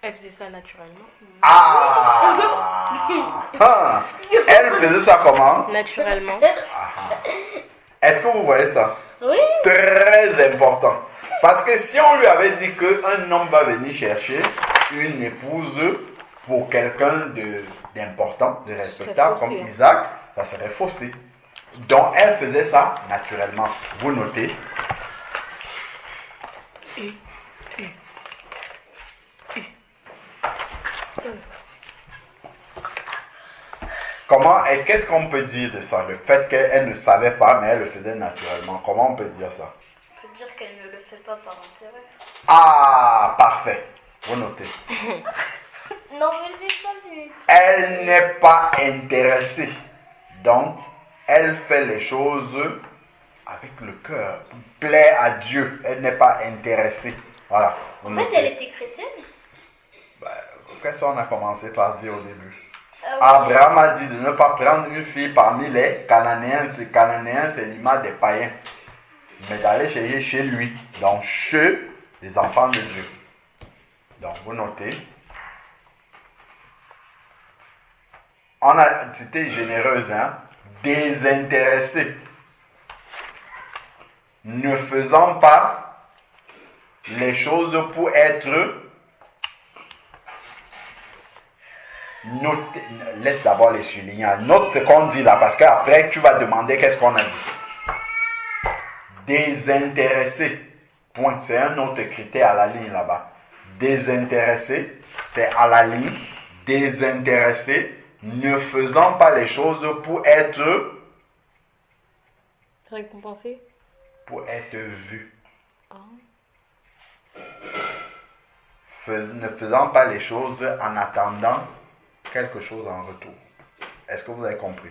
C: Elle faisait ça naturellement.
A: Ah! Elle faisait ça comment?
C: Naturellement.
A: Est-ce que vous voyez ça?
B: Oui.
A: Très important. Parce que si on lui avait dit qu'un homme va venir chercher une épouse pour quelqu'un d'important, de respectable, comme Isaac, ça serait faussé. Donc elle faisait ça naturellement. Vous notez. Comment et qu'est-ce qu'on peut dire de ça? Le fait qu'elle ne savait pas, mais elle le faisait naturellement. Comment on peut dire ça?
B: On peut dire qu'elle ne le fait pas par intérêt.
A: Ah, parfait. Vous notez.
B: Non, mais c'est pas lui.
A: Elle n'est pas intéressée. Donc, elle fait les choses avec le cœur. Plaît à Dieu. Elle n'est pas intéressée. Voilà.
B: En fait, elle était chrétienne.
A: Qu'est-ce qu'on a commencé par dire au début?
B: Ah oui.
A: Abraham a dit de ne pas prendre une fille parmi les Cananéens. Les Cananéens, c'est l'image des païens. Mais d'aller chercher chez lui. Donc, chez les enfants de Dieu. Donc, vous notez. On a cité généreuse, hein? Désintéressée. Ne faisant pas les choses pour être notées. Laisse d'abord les souligner. Note ce qu'on dit là, parce qu'après tu vas demander qu'est-ce qu'on a dit. Désintéressé. Point. C'est un autre critère à la ligne là-bas. Désintéressé, c'est à la ligne. Désintéressé. Ne faisant pas les choses pour être
C: Récompensé.
A: Pour être vu. Ne faisant pas les choses en attendant quelque chose en retour. Est-ce que vous avez compris?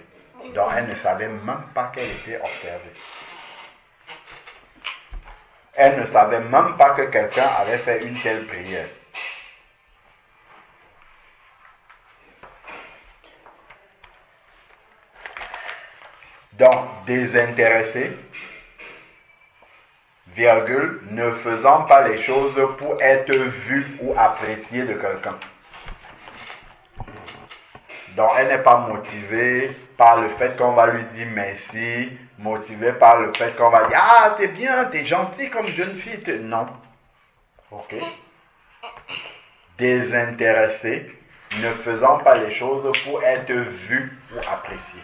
A: Donc elle ne savait même pas qu'elle était observée. Elle ne savait même pas que quelqu'un avait fait une telle prière. Donc, désintéressé, virgule, ne faisant pas les choses pour être vu ou apprécié de quelqu'un. Donc, elle n'est pas motivée par le fait qu'on va lui dire merci, motivée par le fait qu'on va dire ah, t'es bien, t'es gentil comme jeune fille. Non. Ok. Désintéressé, ne faisant pas les choses pour être vu ou apprécié.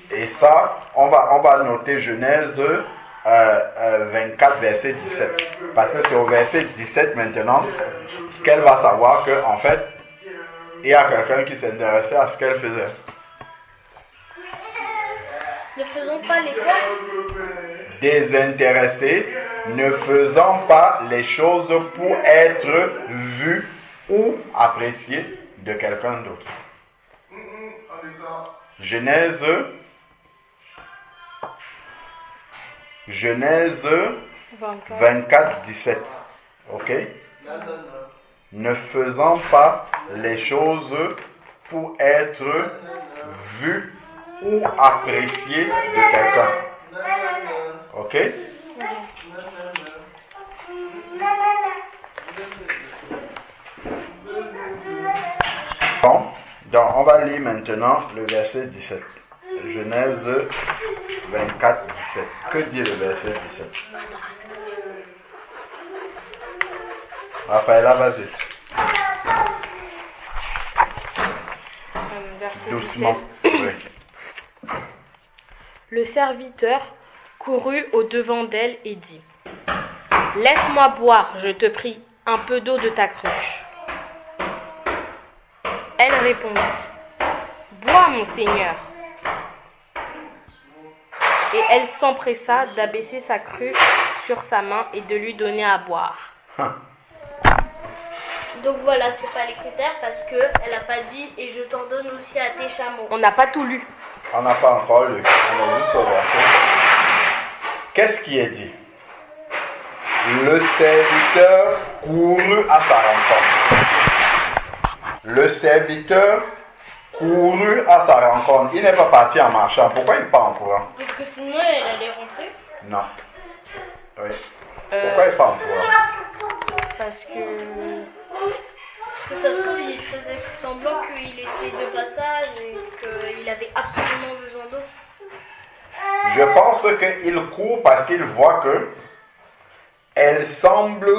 A: Et ça, on va noter Genèse 24, verset 17. Parce que c'est au verset 17 maintenant qu'elle va savoir qu'en fait, il y a quelqu'un qui s'intéressait à ce qu'elle faisait.
B: Ne faisons pas les quoi?
A: Désintéressé, ne faisant pas les choses pour être vu ou apprécié de quelqu'un d'autre. Genèse 24, 17. Ok? Ne faisant pas les choses pour être vu ou apprécié de quelqu'un. Ok? Bon, donc on va lire maintenant le verset 17. Genèse 24, 17. Que dit le verset 17? Raphaël, vas-y.
C: verset
A: Doucement.
C: 17.
A: Oui.
C: Le serviteur courut au-devant d'elle et dit : Laisse-moi boire, je te prie, un peu d'eau de ta cruche. Elle répondit : Bois, mon Seigneur. Et elle s'empressa d'abaisser sa cruche sur sa main et de lui donner à boire.
B: Donc voilà, c'est pas les critères parce que elle a pas dit et je t'en donne aussi à tes chameaux.
C: On n'a pas tout lu.
A: On n'a pas encore lu. On a juste remarqué. Qu'est-ce qui est dit? Le serviteur courut à sa rencontre. Le serviteur courut à sa rencontre. Il n'est pas parti en marchant. Pourquoi il part en courant?
B: Parce que sinon elle allait rentrer.
A: Non. Oui. Pourquoi il part en courant?
C: Parce que...
B: Parce que ça se trouve, il faisait semblant qu'il était de passage et qu'il avait absolument besoin d'eau.
A: Je pense qu'il court parce qu'il voit que elle semble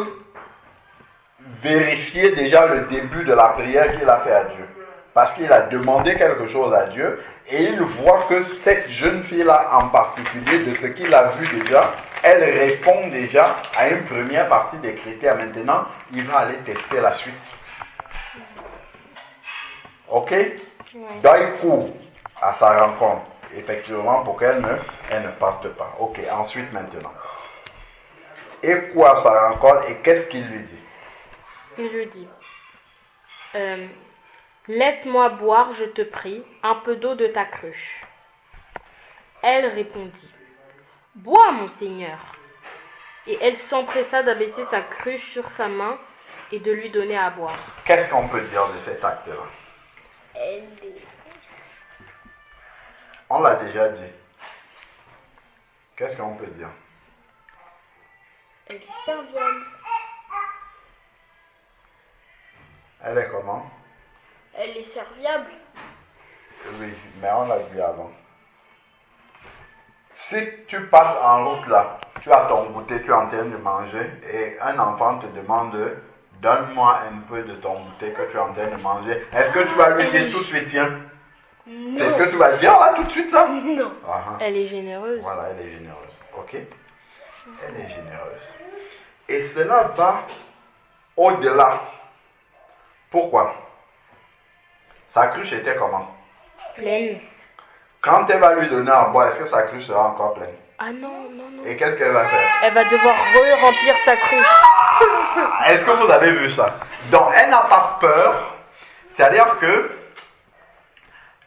A: vérifier déjà le début de la prière qu'il a fait à Dieu. Parce qu'il a demandé quelque chose à Dieu et il voit que cette jeune fille-là en particulier, de ce qu'il a vu déjà, elle répond déjà à une première partie des critères. Maintenant, il va aller tester la suite. Ok? Donc il court à sa rencontre, effectivement, pour qu'elle ne parte pas. Ok, ensuite maintenant. Et quoi à sa rencontre et qu'est-ce qu'il lui dit?
C: Il lui dit Laisse-moi boire, je te prie, un peu d'eau de ta cruche. Elle répondit : Bois, mon Seigneur. Et elle s'empressa d'abaisser sa cruche sur sa main et de lui donner à boire.
A: Qu'est-ce qu'on peut dire de cet acte-là? On l'a déjà dit. Qu'est-ce qu'on peut dire?
B: Elle est serviable.
A: Elle est comment?
B: Elle est serviable.
A: Oui, mais on l'a dit avant. Si tu passes en route là, tu as ton goûter, tu es en train de manger et un enfant te demande donne-moi un peu de ton goûter que tu es en train de manger. Est-ce que tu vas lui dire tout de suite tiens?
B: Non.
A: C'est ce que tu vas dire là tout de suite là?
B: Non.
C: Elle est généreuse.
A: Voilà, elle est généreuse. Ok? Elle est généreuse. Et cela va au-delà. Pourquoi? Sa cruche était comment?
C: Pleine.
A: Quand elle va lui donner à boire, est-ce que sa cruche sera encore pleine?
C: Ah non.
A: Et qu'est-ce qu'elle va faire?
C: Elle va devoir remplir sa cruche.
A: Est-ce que vous avez vu ça? Donc, elle n'a pas peur. C'est-à-dire que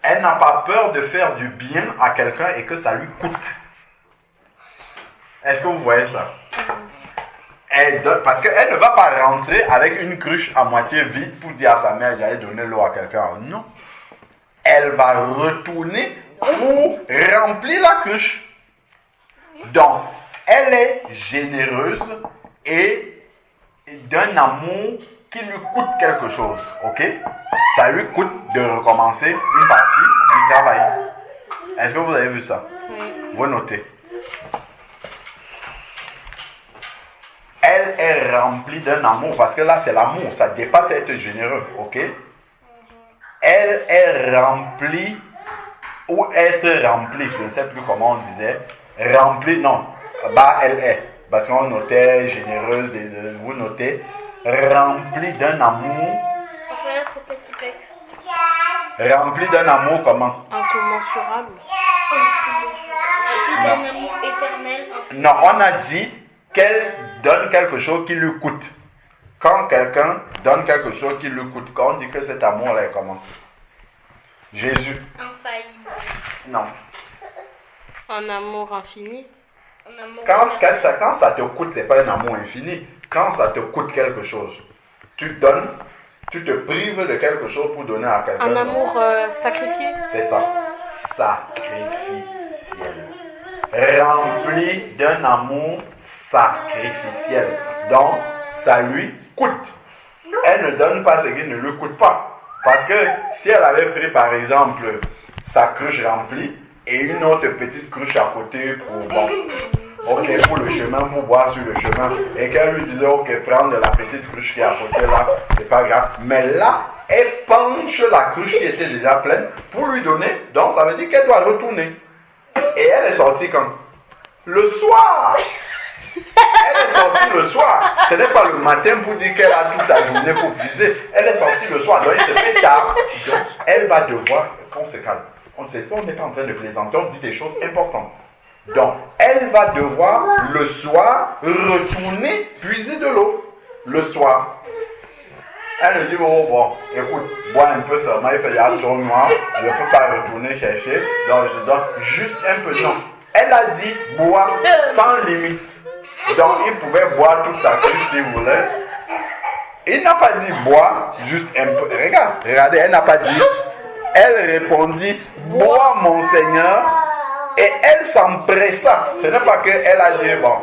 A: elle n'a pas peur de faire du bien à quelqu'un et que ça lui coûte. Est-ce que vous voyez ça? Elle donne, parce qu'elle ne va pas rentrer avec une cruche à moitié vide pour dire à sa mère j'allais donner l'eau à quelqu'un. Non. Elle va retourner pour remplir la cruche. Donc, elle est généreuse et d'un amour qui lui coûte quelque chose. Ok? Ça lui coûte de recommencer une partie du travail. Est-ce que vous avez vu ça?
C: Oui.
A: Vous notez. Elle est remplie d'un amour, parce que là c'est l'amour, ça dépasse être généreux, ok? Elle est remplie, ou être remplie, je ne sais plus comment on disait, remplie, non, bah elle est, parce qu'on notait généreuse, vous notez, remplie d'un amour,
B: Enfin, c'est petit pex.
A: remplie d'un amour comment?
C: Incommensurable.
B: Et d'un amour éternel.
A: Non, on a dit qu'elle donne quelque chose qui lui coûte. Quand quelqu'un donne quelque chose qui lui coûte, quand on dit que cet amour-là est comment? Jésus.
B: Infaillible.
A: Non.
C: Un amour infini.
B: Un amour
A: Quand ça te coûte, c'est pas un amour infini. Quand ça te coûte quelque chose, tu donnes, tu te prives de quelque chose pour donner à quelqu'un.
C: Un amour sacrifié.
A: C'est ça. Sacrificiel. Rempli d'un amour sacrificiel. Donc, ça lui coûte. Elle ne donne pas ce qui ne lui coûte pas. Parce que si elle avait pris par exemple sa cruche remplie et une autre petite cruche à côté pour bon, ok, pour le chemin, pour boire sur le chemin. Et qu'elle lui disait, ok, prendre la petite cruche qui est à côté là, c'est pas grave. Mais là, elle penche la cruche qui était déjà pleine pour lui donner. Donc ça veut dire qu'elle doit retourner. Et elle est sortie quand? Le soir. Elle est sortie le soir. Ce n'est pas le matin pour dire qu'elle a toute sa journée pour puiser. Elle est sortie le soir. Donc il se fait tard. Donc elle va devoir, qu'on se calme. On n'est pas en train de plaisanter, on dit des choses importantes. Donc elle va devoir le soir retourner puiser de l'eau. Le soir. Elle me dit, oh bon, écoute, bois un peu seulement, il fait déjà trop noir, je ne peux pas retourner chercher, donc je donne juste un peu. Non, elle a dit boire sans limite. Donc il pouvait boire toute sa cruche s'il voulait. Il n'a pas dit boire juste un peu. Regardez, elle n'a pas dit. Elle répondit, bois mon Seigneur, et elle s'empressa. Ce n'est pas qu'elle a dit, bon.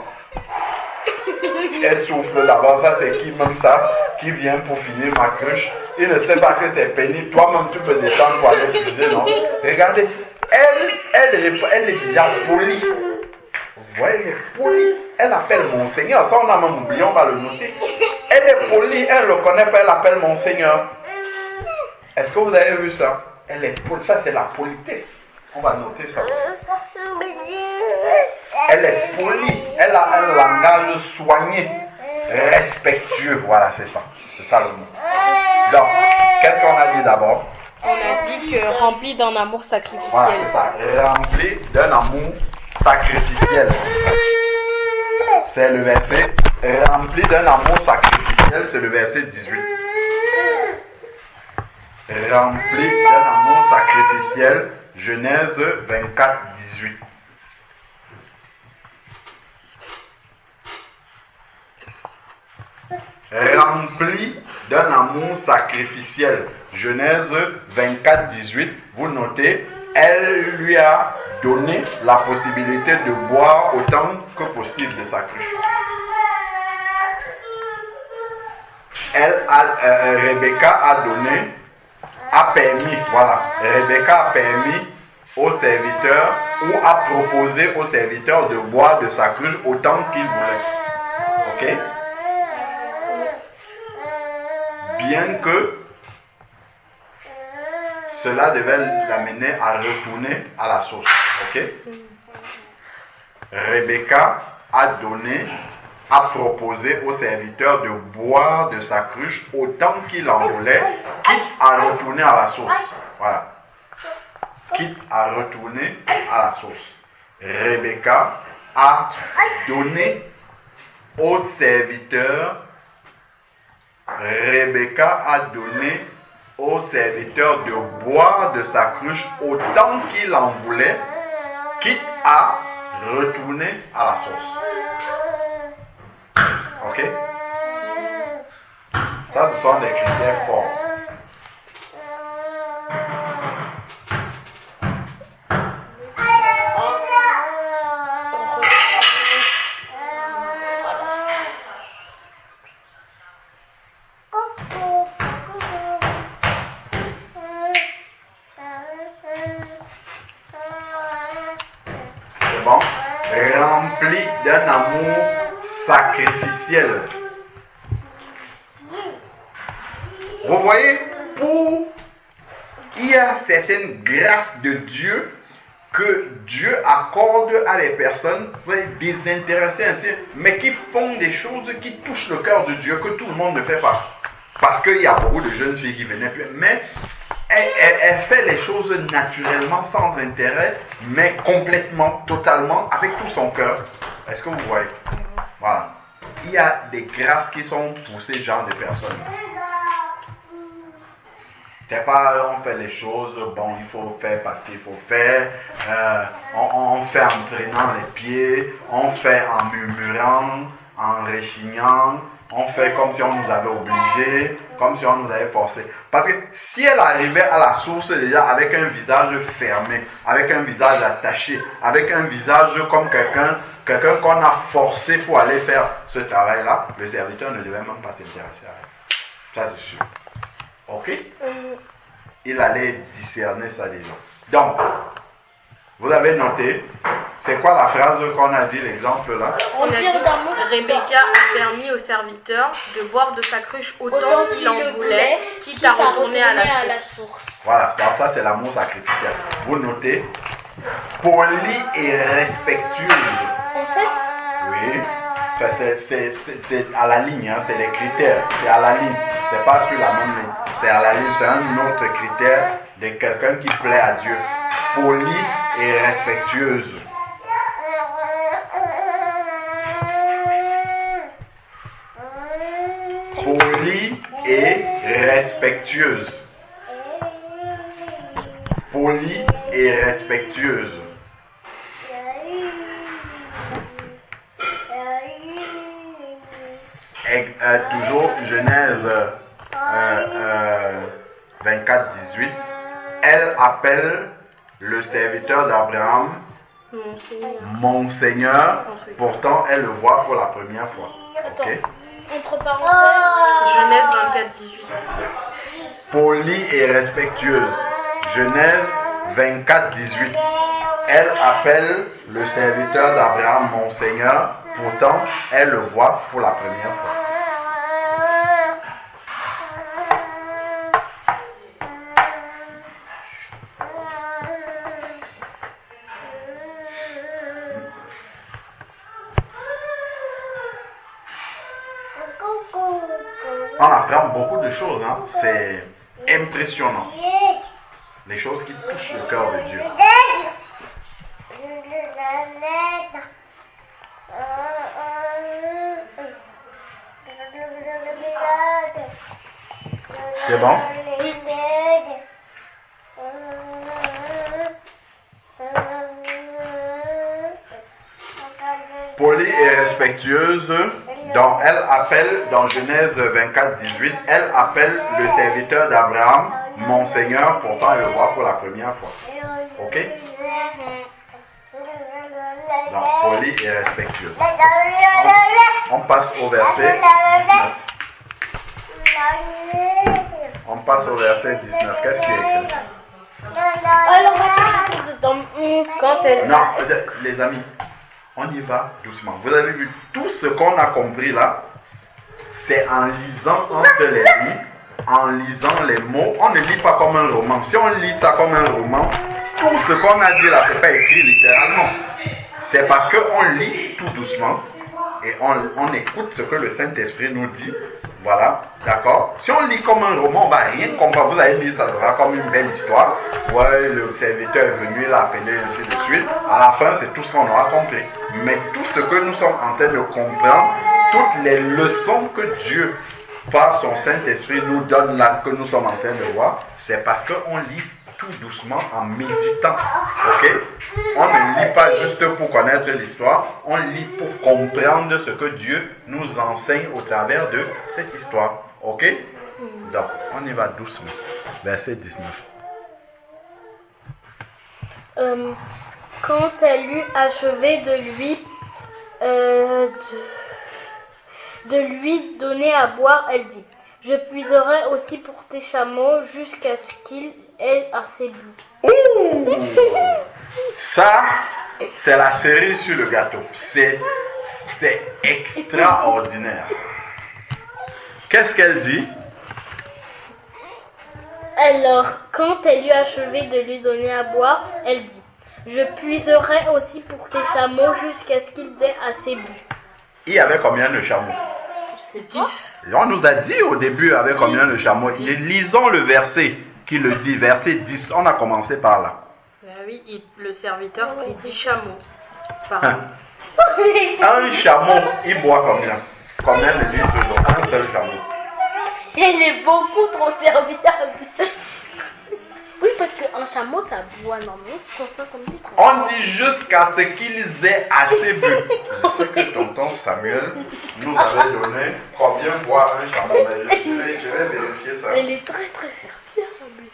A: Elle souffle d'abord, ça c'est qui même ça, qui vient pour finir ma cruche. Il ne sait pas que c'est pénible, toi-même tu peux descendre pour aller puiser, non? Regardez, elle est déjà polie. Vous voyez, elle est polie. Elle appelle mon Seigneur, ça on a même oublié, on va le noter. Elle est polie, elle ne le connaît pas, elle appelle mon Seigneur. Est-ce que vous avez vu ça? Elle est polie, ça c'est la politesse. On va noter ça aussi. Elle est polie, elle a un langage soigné, respectueux, voilà, c'est ça le mot. Donc, qu'est-ce qu'on a dit d'abord?
C: On a dit que rempli d'un amour sacrificiel.
A: Voilà, c'est ça, rempli d'un amour sacrificiel. C'est le verset, rempli d'un amour sacrificiel, c'est le verset 18. Rempli d'un amour sacrificiel, Genèse 24, 18. Rempli d'un amour sacrificiel. Genèse 24, 18. Vous notez, elle lui a donné la possibilité de boire autant que possible de sa cruche. Rebecca a permis aux serviteurs ou a proposé aux serviteurs de boire de sa cruche autant qu'ils voulaient. Ok? Bien que cela devait l'amener à retourner à la source. Ok? Rebecca a proposé aux serviteurs de boire de sa cruche autant qu'il en voulait, quitte à retourner à la source. Voilà. Quitte à retourner à la source. Rebecca a donné aux serviteurs de boire de sa cruche autant qu'il en voulait, quitte à retourner à la source. Ok? Ça, ce sont des critères forts. C'est bon? Rempli d'un amour sacrificiel. Vous voyez, il y a certaines grâces de Dieu que Dieu accorde à des personnes désintéressées ainsi, mais qui font des choses qui touchent le cœur de Dieu, que tout le monde ne fait pas. Parce qu'il y a beaucoup de jeunes filles qui venaient, mais elle fait les choses naturellement, sans intérêt, mais complètement, totalement, avec tout son cœur. Est-ce que vous voyez? Voilà. Il y a des grâces qui sont pour ces genres de personnes. C'est pas on fait les choses, bon, il faut faire parce qu'il faut faire, on fait en traînant les pieds, on fait en murmurant, en rechignant, on fait comme si on nous avait obligés, comme si on nous avait forcés. Parce que si elle arrivait à la source déjà avec un visage fermé, avec un visage attaché, avec un visage comme quelqu'un qu'on a forcé pour aller faire ce travail-là, le serviteur ne devait même pas s'intéresser à elle. Ça c'est sûr. Ok? Il allait discerner ça déjà. Donc, vous avez noté C'est quoi la phrase qu'on a dit, l'exemple là?
C: On a dit,
B: Remplir d'amour.
C: Rebecca a permis au serviteur de boire de sa cruche autant qu'il en voulait, quitte à retourner à la source.
A: Voilà, donc ça c'est l'amour sacrificiel. Vous notez, poli et respectueuse.
B: En fait,
A: Oui, enfin, c'est à la ligne, hein, c'est les critères, c'est à la ligne. C'est pas sur la même ligne, c'est à la ligne, c'est un autre critère de quelqu'un qui plaît à Dieu. Poli et respectueuse. Poli et respectueuse. Poli et respectueuse. Toujours Genèse 24, 18. Elle appelle le serviteur d'Abraham mon Seigneur. Pourtant, elle le voit pour la première fois. Ok?
B: entre parenthèses,
C: Genèse 24, 18.
A: Polie et respectueuse. Genèse 24, 18. Elle appelle le serviteur d'Abraham mon Seigneur. Pourtant, elle le voit pour la première fois. On apprend beaucoup de choses, hein? C'est impressionnant. Les choses qui touchent le cœur de Dieu. C'est bon? Polie et respectueuse, elle appelle, dans Genèse 24, 18, elle appelle le serviteur d'Abraham, mon Seigneur, pourtant elle le voit pour la première fois. Ok? Donc, polie et respectueuse. On passe au verset 19. On passe au verset 19. Qu'est-ce qui est écrit?
B: alors quand elle...
A: Non, les amis, on y va doucement. Vous avez vu, tout ce qu'on a compris là, c'est en lisant entre les lignes, en lisant les mots. On ne lit pas comme un roman. Si on lit ça comme un roman, tout ce qu'on a dit là, c'est pas écrit littéralement. C'est parce qu'on lit tout doucement et on écoute ce que le Saint-Esprit nous dit. Voilà, d'accord. Si on lit comme un roman, on va rien comprendre. Vous allez lire, ça sera comme une belle histoire. Ouais, le serviteur est venu, il a appelé, ainsi de suite. À la fin, c'est tout ce qu'on aura compris. Mais tout ce que nous sommes en train de comprendre, toutes les leçons que Dieu, par son Saint-Esprit, nous donne là, que nous sommes en train de voir, c'est parce qu'on lit tout doucement en méditant. Ok? On ne lit pas juste pour connaître l'histoire, on lit pour comprendre ce que Dieu nous enseigne au travers de cette histoire. Ok? Donc, on y va doucement. Verset 19.
B: Quand elle eut achevé de lui donner à boire, elle dit: je puiserai aussi pour tes chameaux jusqu'à ce qu'ils aient assez bu.
A: Ça, c'est la cerise sur le gâteau. C'est extraordinaire. Qu'est-ce qu'elle dit?
B: Alors, quand elle eut achevé de lui donner à boire, elle dit: je puiserai aussi pour tes chameaux jusqu'à ce qu'ils aient assez bu.
A: Il y avait combien de chameaux?
C: C'est 10.
A: On nous a dit au début avec combien de chameaux. Lisons le verset qui le dit, verset 10. On a commencé par là.
C: Oui, le serviteur prit 10 chameaux.
A: Un chameau, il boit combien? Combien de litres dans un seul chameau?
B: Elle est beaucoup trop serviable. Oui, parce qu'un chameau, ça boit normalement 150 litres.
A: On dit jusqu'à ce qu'ils aient assez bu. Je sais que tonton Samuel nous avait donné combien boit un chameau. Mais je vais vérifier ça.
B: Elle est très très serviable.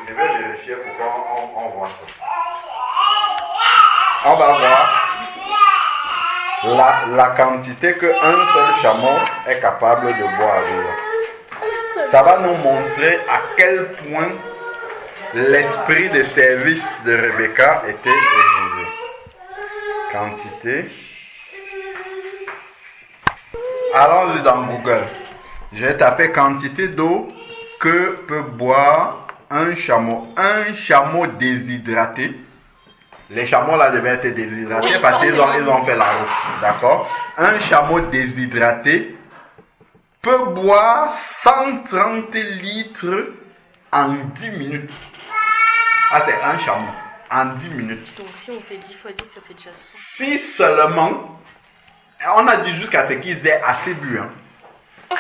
A: Je vais vérifier pourquoi on voit ça. On va voir la quantité qu'un seul chameau est capable de boire. Ça va nous montrer à quel point l'esprit de service de Rebecca était élevé. Quantité. Allons-y dans Google. Je vais taper quantité d'eau que peut boire un chameau. Un chameau déshydraté. Les chameaux là devaient être déshydratés parce qu'ils ont fait la route. D'accord? Un chameau déshydraté peut boire 130 litres en 10 minutes. Ah, c'est un chameau. En 10 minutes.
C: Donc si on fait 10 fois 10, ça fait déjà 100.
A: Si seulement, on a dit jusqu'à ce qu'ils aient assez bu. Hein.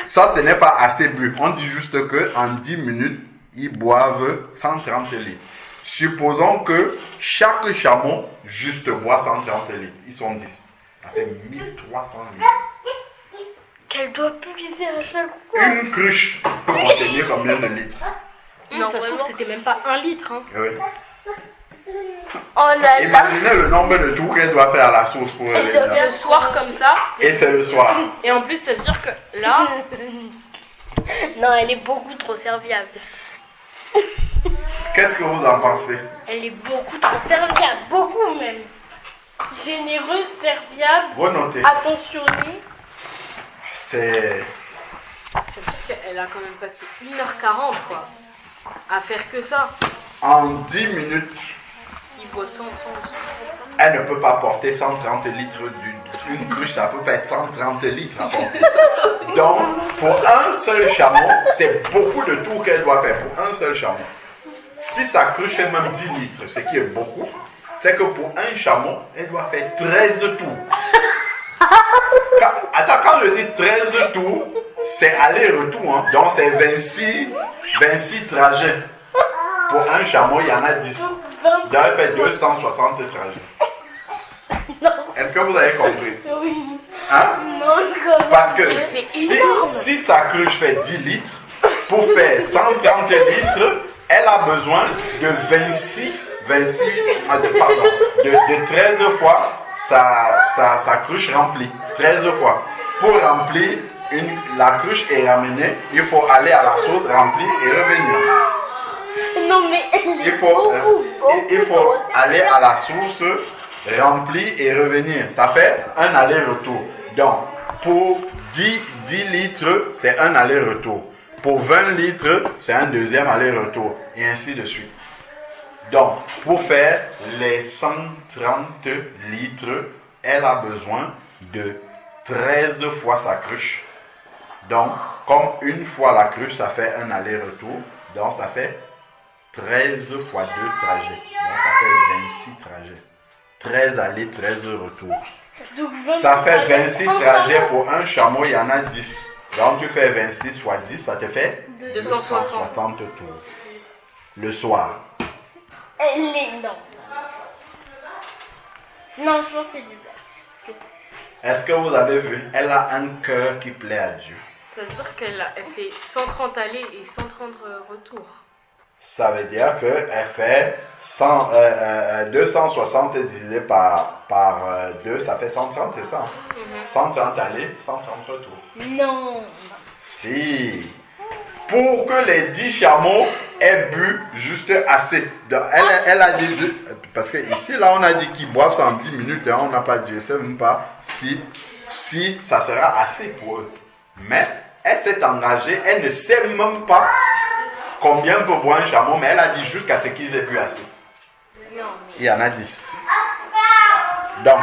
A: Ça, ce n'est pas assez bu. On dit juste qu'en 10 minutes, ils boivent 130 litres. Supposons que chaque chameau juste boit 130 litres. Ils sont 10. Ça fait 1300 litres.
B: Qu'elle doit puiser à chaque fois.
A: Une cruche peut contenir combien de litres?
C: Non, ça se trouve, c'était même pas 1 litre. Hein.
A: Oui.
B: Oh là là.
A: Imaginez le nombre de tours qu'elle doit faire à la sauce pour
C: Elle doit bien le soir comme ça.
A: Et c'est le soir.
C: Et en plus, ça veut dire que là,
B: Non, elle est beaucoup trop serviable.
A: Qu'est-ce que vous en pensez?
B: Elle est beaucoup trop serviable. Beaucoup même. Généreuse, serviable,
A: Vous notez.
B: attentionnée.
A: C'est...
C: ça veut dire qu'elle a quand même passé 1h40 quoi, à faire que ça.
A: En 10 minutes,
C: Il boit 130.
A: elle ne peut pas porter 130 litres d'une cruche. Ça peut pas être 130 litres à porter. Donc, pour un seul chameau, c'est beaucoup de tours qu'elle doit faire pour un seul chameau. Si sa cruche fait même 10 litres, ce qui est beaucoup, c'est que pour un chameau, elle doit faire 13 tours. Quand je dis 13 tours, c'est aller-retour. Hein. Donc, c'est 26 trajets. Pour un chameau, il y en a 10. Donc, elle fait 260 trajets. Est-ce que vous avez compris?
B: Oui.
A: Hein?
B: Non, comme...
A: Parce que
C: c'est
A: si sa cruche fait 10 litres, pour faire 130 litres, elle a besoin de 13 fois sa cruche remplie. 13 fois. Pour remplir, la cruche est ramenée, il faut aller à la source, remplir et revenir.
B: Non, mais elle est
A: Il faut aller à la source, remplir et revenir. Ça fait un aller-retour. Donc, pour 10 litres, c'est un aller-retour. Pour 20 litres, c'est un deuxième aller-retour. Et ainsi de suite. Donc, pour faire les 130 litres, elle a besoin de 13 fois sa cruche. Donc, comme une fois la cruche, ça fait un aller-retour. Donc, ça fait 13 fois 2 trajets. Donc, ça fait 26 trajets. 13 allées, 13 retours.
B: Donc,
A: Ça fait 26 trajets pour un chameau, il y en a 10. Donc, tu fais 26 fois 10, ça te fait 260 tours. Le soir.
B: Elle est... Non. Non, je pense que c'est du blanc. Parce que...
A: Est-ce que vous avez vu? Elle a un cœur qui plaît à Dieu.
C: Ça veut dire qu'elle fait 130 allées et 130 retours.
A: Ça veut dire qu'elle fait 260 divisé par 2, ça fait 130, c'est ça? 130 allées, 130 retours.
B: Non.
A: Si. Pour que les 10 chameaux aient bu juste assez. Donc, elle a dit juste... Parce que ici, là, on a dit qu'ils boivent ça en 10 minutes. Hein, on n'a pas dit, je ne sais même pas si ça sera assez pour eux. Mais elle s'est engagée, elle ne sait même pas combien peut boire un chameau, mais elle a dit jusqu'à ce qu'ils aient bu assez. Il y en a 10. Donc,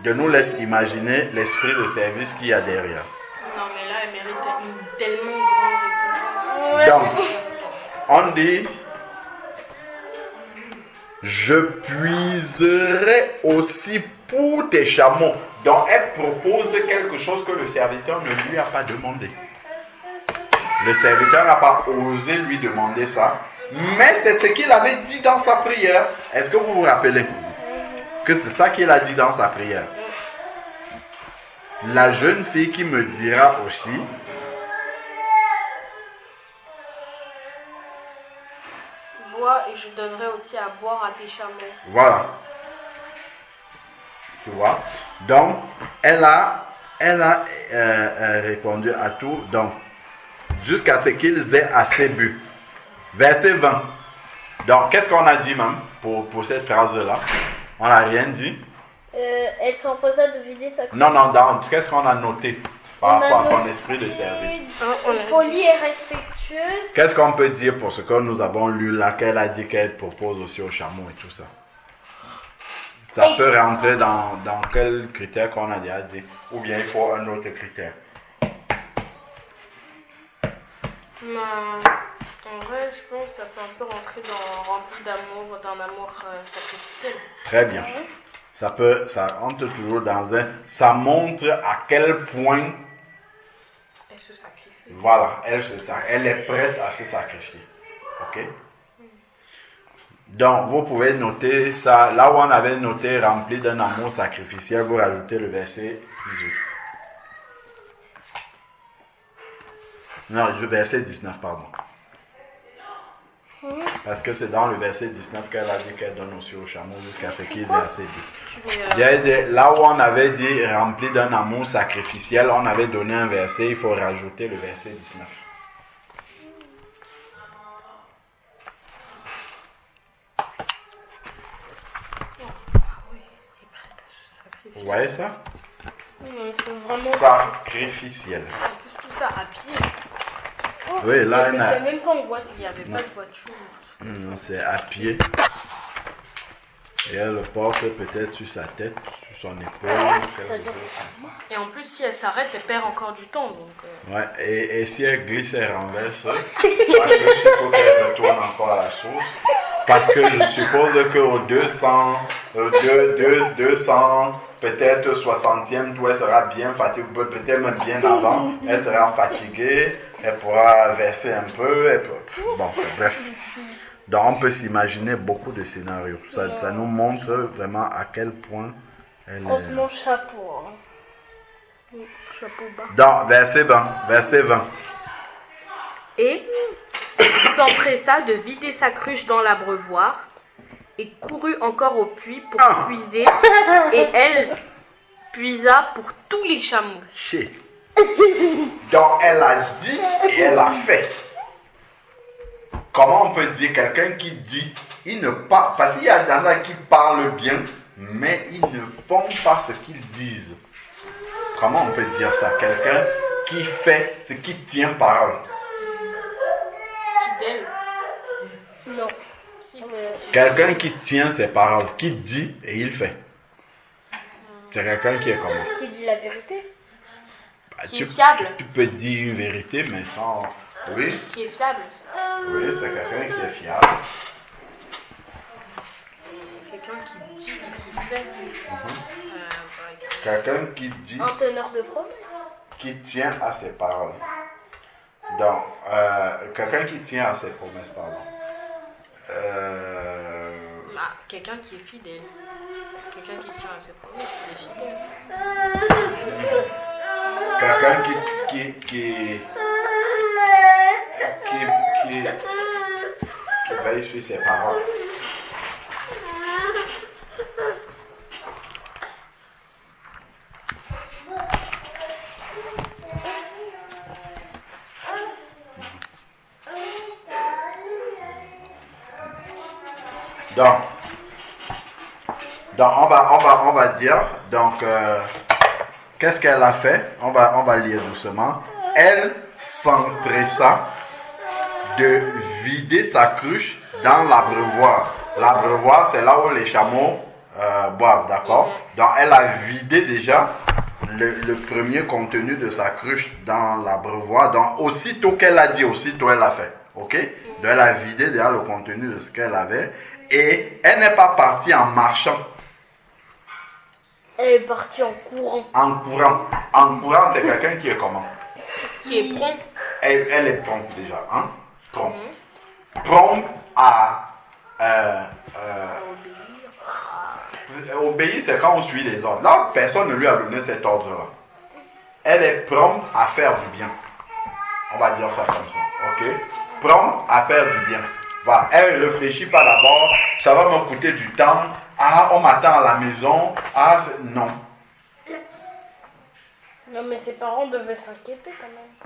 A: de nous laisse imaginer l'esprit de service qu'il y a derrière.
C: Non, mais là, elle mérite une tellement grande récompense.
A: Donc, on dit, je puiserai aussi pour tes chameaux. Donc, elle propose quelque chose que le serviteur ne lui a pas demandé. Le serviteur n'a pas osé lui demander ça, mais c'est ce qu'il avait dit dans sa prière. Est-ce que vous vous rappelez que c'est ça qu'il a dit dans sa prière? La jeune fille qui me dira aussi,
C: bois et je donnerai aussi à boire à tes chameaux.
A: voilà. Tu vois? Donc, elle a répondu à tout. Donc, jusqu'à ce qu'ils aient assez bu. Verset 20. Donc, qu'est-ce qu'on a dit même pour cette phrase-là? On n'a rien dit.
B: Elle se reposa de vider sa cruche.
A: Non, qu'est-ce qu'on a noté par rapport à ton esprit de service?
B: Polie et respectueuse.
A: Qu'est-ce qu'on peut dire pour ce que nous avons lu là, qu'elle a dit qu'elle propose aussi au chameau et tout ça? Ça peut rentrer dans quel critère qu'on a déjà dit? Ou bien il faut un autre critère?
C: En vrai, je pense que ça peut un peu rentrer dans rempli d'amour, d'un amour sacrificiel.
A: Très bien. Ça rentre toujours dans un... Ça montre à quel point...
C: Elle se sacrifie.
A: Voilà, elle est prête à se sacrifier. Ok? Donc, vous pouvez noter ça. Là où on avait noté rempli d'un amour sacrificiel, vous rajoutez le verset 18. Non, le verset 19, pardon. Parce que c'est dans le verset 19 qu'elle a dit qu'elle donne aussi au chameau jusqu'à ce qu'ils aient assez bu. Là où on avait dit rempli d'un amour sacrificiel, on avait donné un verset, il faut rajouter le verset 19. Vous voyez ça?
B: C'est vraiment...
A: Sacrificiel.
C: En plus, tout ça à pied.
A: Oui, là,
C: Il n'y avait même pas en voiture. Il n'y avait pas de voiture.
A: Non, c'est à pied. Et elle le porte peut-être sur sa tête, sur son épaule.
C: Et en plus, si elle s'arrête, elle perd encore du temps. Donc,
A: Ouais, et si elle glisse et renverse, il faut qu'elle retourne encore à la source. Parce que je suppose qu'au 200, peut-être 60e, tout elle sera bien fatiguée, peut-être même bien avant, elle sera fatiguée, elle pourra verser un peu. Bon, bref. Donc on peut s'imaginer beaucoup de scénarios. Ça nous montre vraiment à quel point elle est...
B: Franchement, chapeau. Hein. Chapeau bas.
A: Donc, verset 20.
C: Et s'empressa de vider sa cruche dans l'abreuvoir et courut encore au puits pour puiser. Et elle puisa pour tous les chameaux.
A: Donc, elle a dit et elle a fait. Comment on peut dire quelqu'un qui dit, il ne parle, parce qu'il y a des gens qui parlent bien, mais ils ne font pas ce qu'ils disent. Comment on peut dire ça? Quelqu'un qui fait ce qui tient parole.
C: Fidèle.
B: Non.
A: Quelqu'un qui tient ses paroles, qui dit et il fait. C'est quelqu'un qui est comment?
B: Qui dit la vérité.
C: Qui est fiable.
A: Tu peux dire une vérité, mais sans... Oui.
C: Qui est fiable.
A: Oui, c'est quelqu'un qui est fiable.
C: Quelqu'un qui dit et qui fait.
A: Quelqu'un qui dit...
B: Un teneur de promesses.
A: Qui tient à ses paroles. Donc, quelqu'un qui tient à ses promesses, pardon.
C: Quelqu'un qui est fidèle. Quelqu'un qui tient à ses promesses, il est fidèle.
A: Quelqu'un qui veille sur ses paroles. Donc on va dire, donc, qu'est-ce qu'elle a fait? On va lire doucement. Elle s'empressa de vider sa cruche dans l'abreuvoir. L'abreuvoir, c'est là où les chameaux boivent, d'accord? Donc elle a vidé déjà le premier contenu de sa cruche dans l'abreuvoir. Donc aussitôt qu'elle a dit, aussitôt elle l'a fait. Ok? Donc elle a vidé déjà le contenu de ce qu'elle avait. Et elle n'est pas partie en marchant.
B: Elle est partie en courant.
A: En courant. En courant, c'est quelqu'un qui est comment?
C: Qui est prompt.
A: Elle est prompte déjà. Hein? Prompte. Prompte à obéir, c'est quand on suit les ordres. Là, personne ne lui a donné cet ordre-là. Elle est prompte à faire du bien. On va dire ça comme ça. Ok? Prompte à faire du bien. Voilà. Elle ne réfléchit pas d'abord. Ça va me coûter du temps. Ah, on m'attend à la maison. Ah, non.
B: Non, mais ses parents devaient s'inquiéter quand même.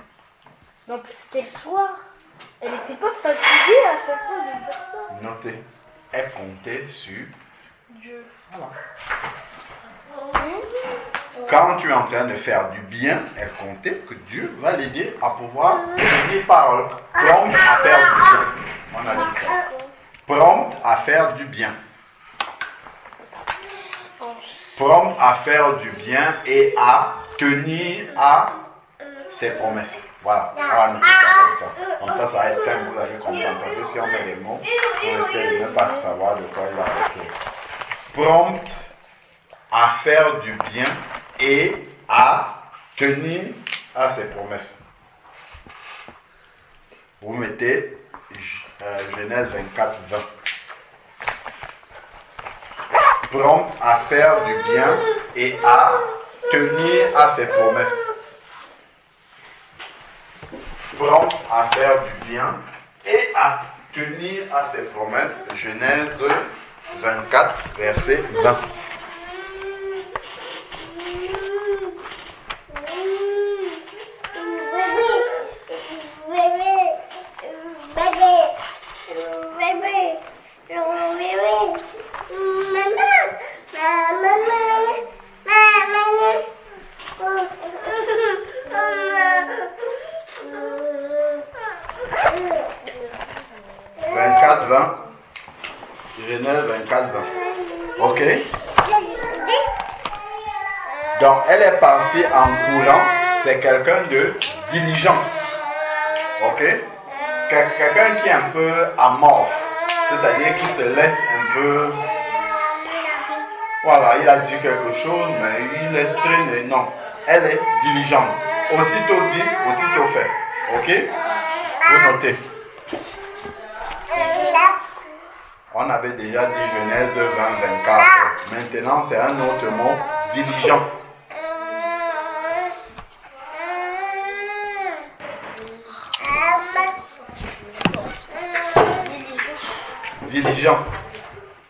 B: Non, c'était le soir. Elle n'était pas fatiguée à chaque fois de faire ça.
A: Notez. Elle comptait sur
B: Dieu.
A: Voilà. Quand tu es en train de faire du bien, elle comptait que Dieu va l'aider à pouvoir tenir parole. Prompte à faire du bien. On a dit ça. Prompte à faire du bien. Prompte à faire du bien et à tenir à ses promesses. Voilà, on va noter ça comme ça. Comme ça, ça va être simple, vous allez comprendre. Parce que si on met des mots, vous risquez de ne pas savoir de quoi il va retourner. Prompte à faire du bien et à tenir à ses promesses. Vous mettez Genèse 24, 20. Prompte à faire du bien et à tenir à ses promesses. Prompte à faire du bien et à tenir à ses promesses. Genèse 24, verset 20. Genèse 24, 20. Ok? Donc, elle est partie en courant. C'est quelqu'un de diligent. Ok? Quelqu'un qui est un peu amorphe. C'est-à-dire qui se laisse un peu... Voilà, il a dit quelque chose, mais il laisse traîner. Non. Elle est diligente. Aussitôt dit, aussitôt fait. Ok? Vous notez. On avait déjà dit Genèse 20, 24. Maintenant, c'est un autre mot, diligent. Diligent,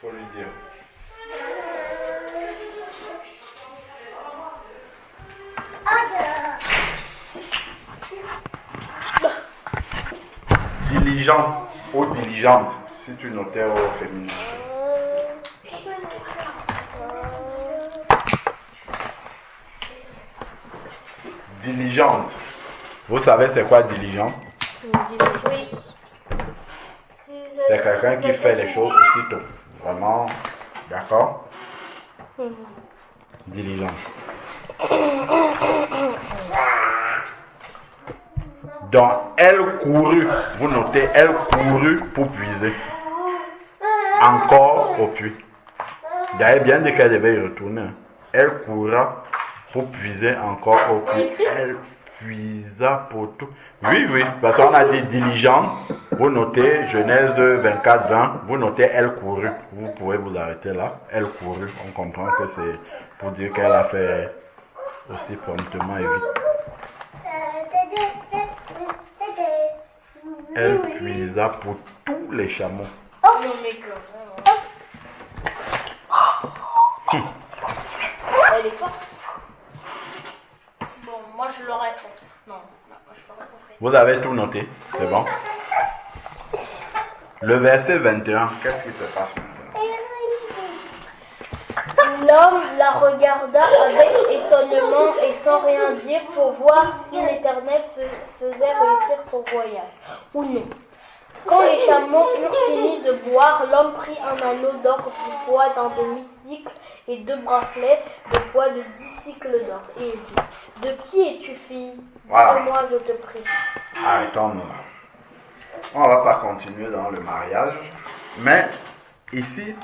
A: faut lui dire. Diligent ou diligente. Si tu notais au féminin. Diligente. Vous savez c'est quoi diligent?
B: Oui.
A: C'est quelqu'un qui fait les choses aussitôt. Vraiment, d'accord? Diligent. Donc, elle courut. Vous notez, elle courut pour puiser. Encore au puits. D'ailleurs, bien dit qu'elle devait y retourner. Elle courra pour puiser encore au puits. Elle puisa pour tout. Oui, oui, parce qu'on a dit diligent. Vous notez Genèse 24, 20. Vous notez elle courut. Vous pouvez vous arrêter là. Elle courut. On comprend que c'est pour dire qu'elle a fait aussi promptement et vite. Elle puisa pour tous les chameaux.
B: Non, mais elle est forte. Bon, moi je l'aurais fait. Non, je l'aurais pas fait.
A: Vous avez tout noté, c'est bon? Le verset 21, qu'est-ce qui se passe maintenant?
B: L'homme la regarda avec étonnement et sans rien dire pour voir si l'Éternel faisait réussir son voyage ou non. Quand les chameaux eurent fini de boire, l'homme prit un anneau d'or du poids d'un demi-cycle et 2 bracelets de poids de 10 cycles d'or. Et il dit, de qui es-tu fille?
A: Voilà.
B: Dis-moi, je te prie.
A: Arrêtons-nous là. On ne va pas continuer dans le mariage, mais ici,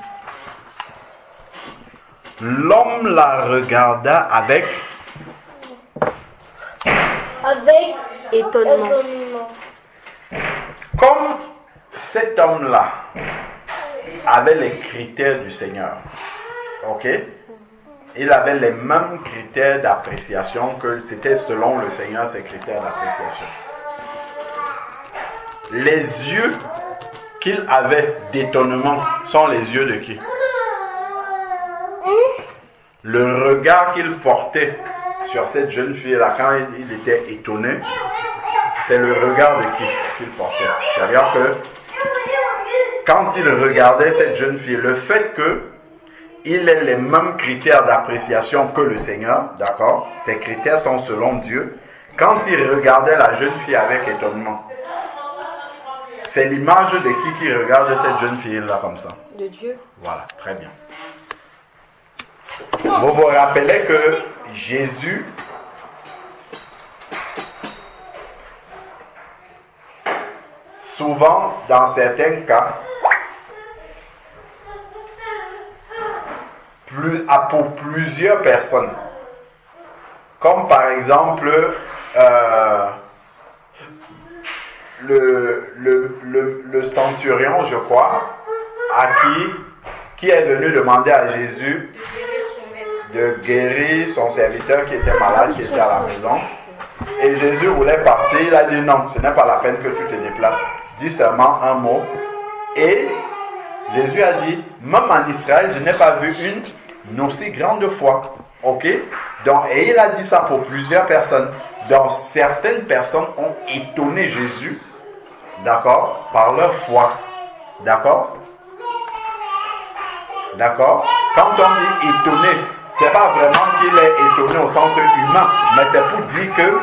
A: l'homme la regarda avec
C: Étonnement.
A: Comme cet homme-là avait les critères du Seigneur, ok? Il avait les mêmes critères d'appréciation que c'était selon le Seigneur ses critères d'appréciation. Les yeux qu'il avait d'étonnement sont les yeux de qui? Le regard qu'il portait sur cette jeune fille-là quand il était étonné, c'est le regard de qui qu'il portait. C'est-à-dire que quand il regardait cette jeune fille, le fait il a les mêmes critères d'appréciation que le Seigneur, d'accord? Ces critères sont selon Dieu. Quand il regardait la jeune fille avec étonnement, c'est l'image de qui regarde cette jeune fille-là comme ça?
C: De Dieu.
A: Voilà, très bien. Vous vous rappelez que Jésus souvent, dans certains cas, pour plusieurs personnes, comme par exemple le centurion, je crois, à qui est venu demander à Jésus de guérir son serviteur qui était malade, qui était à la maison. Et Jésus voulait partir, il a dit non, ce n'est pas la peine que tu te déplaces. Dis seulement un mot. Et Jésus a dit, même en Israël, je n'ai pas vu une aussi grande foi. Ok? Donc, et il a dit ça pour plusieurs personnes. Donc, certaines personnes ont étonné Jésus, d'accord, par leur foi. D'accord? D'accord? Quand on dit étonné, c'est pas vraiment qu'il est étonné au sens humain, mais c'est pour dire que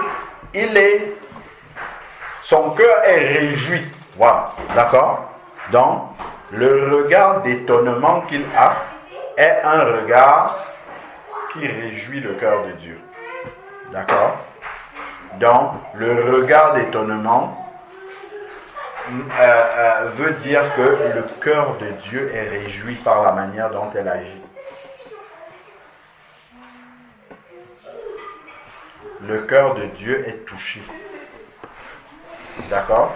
A: son cœur est réjoui. Voilà, d'accord? Donc, le regard d'étonnement qu'il a est un regard qui réjouit le cœur de Dieu. D'accord? Donc, le regard d'étonnement veut dire que le cœur de Dieu est réjoui par la manière dont elle agit. Le cœur de Dieu est touché. D'accord?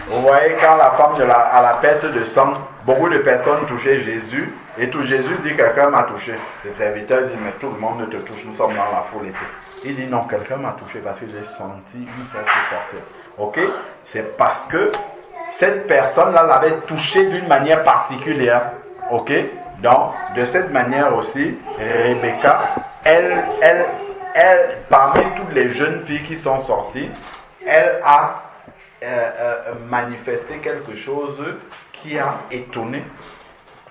A: Vous voyez, quand la femme à la perte de sang, beaucoup de personnes touchaient Jésus, et tout Jésus dit, quelqu'un m'a touché. Ses serviteurs disent, mais tout le monde te touche, nous sommes dans la foule et tout. Il dit, non, quelqu'un m'a touché parce que j'ai senti une force sortir. Ok? C'est parce que cette personne-là l'avait touché d'une manière particulière. Ok? Donc, de cette manière aussi, Rebecca, elle, parmi toutes les jeunes filles qui sont sorties, elle a manifesté quelque chose qui a étonné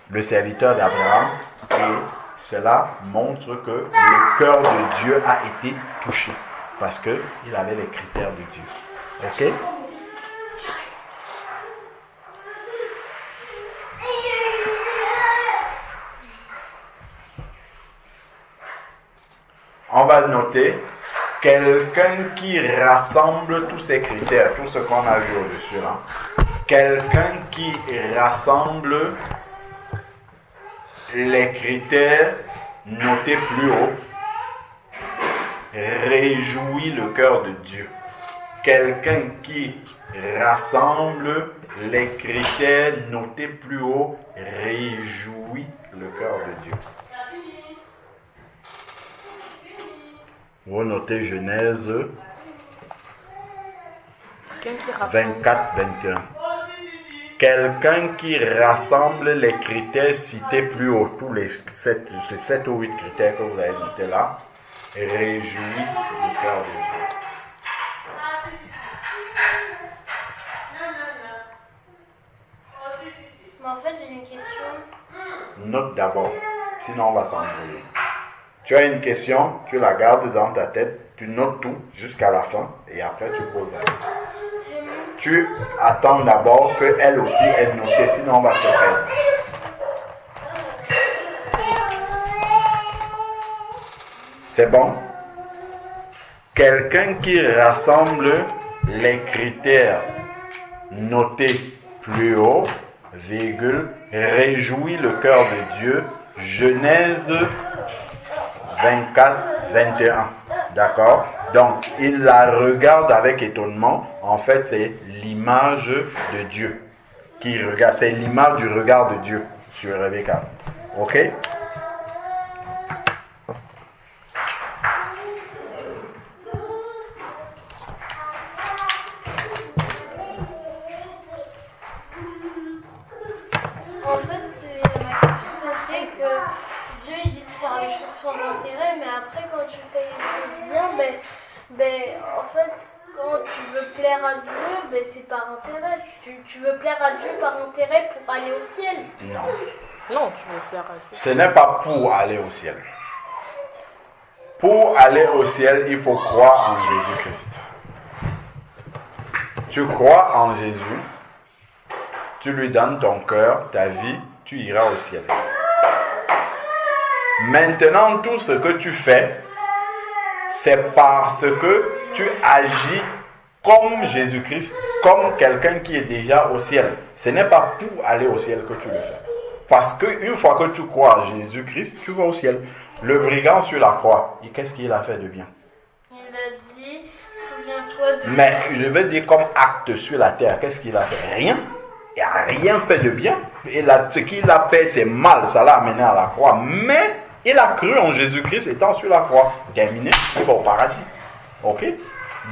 A: le serviteur d'Abraham, et cela montre que le cœur de Dieu a été touché parce qu'il avait les critères de Dieu. Ok? On va noter quelqu'un qui rassemble tous ces critères, tout ce qu'on a vu au-dessus là. Quelqu'un qui rassemble les critères notés plus haut réjouit le cœur de Dieu. Quelqu'un qui rassemble les critères notés plus haut réjouit le cœur de Dieu. Vous notez Genèse 24-21. Quelqu'un qui rassemble les critères cités plus haut, tous les 7 ou 8 critères que vous avez notés là, réjouit le cœur de Dieu.
B: Mais en fait, j'ai une question.
A: Note d'abord, sinon on va s'embrouiller. Tu as une question, tu la gardes dans ta tête, tu notes tout jusqu'à la fin et après tu poses la question. Tu attends d'abord qu'elle aussi ait noté, sinon on va se perdre. C'est bon? Quelqu'un qui rassemble les critères notés plus haut, virgule, réjouit le cœur de Dieu. Genèse 24-21. D'accord? Donc, il la regarde avec étonnement. En fait, c'est l'image de Dieu qui regarde. C'est l'image du regard de Dieu sur Rebecca. Ok?
B: En fait, ma question c'était que Dieu il dit de faire les choses sans intérêt, mais après quand tu fais les choses bien, en fait, quand tu veux plaire à Dieu, c'est par intérêt. Tu veux plaire à Dieu par intérêt pour aller au ciel.
A: Non.
C: Non, tu veux faire...
A: Ce n'est pas pour aller au ciel. Pour aller au ciel, il faut croire en Jésus-Christ. Tu crois en Jésus, tu lui donnes ton cœur, ta vie, tu iras au ciel. Maintenant, tout ce que tu fais, c'est parce que tu agis comme Jésus-Christ, comme quelqu'un qui est déjà au ciel. Ce n'est pas pour aller au ciel que tu le fais. Parce qu'une fois que tu crois en Jésus-Christ, tu vas au ciel. Le brigand sur la croix, qu'est-ce qu'il a fait de bien?
B: Il a dit, souviens-toi de...
A: Mais je veux dire comme acte sur la terre, qu'est-ce qu'il a fait? Rien. Il n'a rien fait de bien. Ce qu'il a fait, c'est mal, ça l'a amené à la croix. Mais il a cru en Jésus-Christ étant sur la croix. Terminé, il va au paradis. Ok?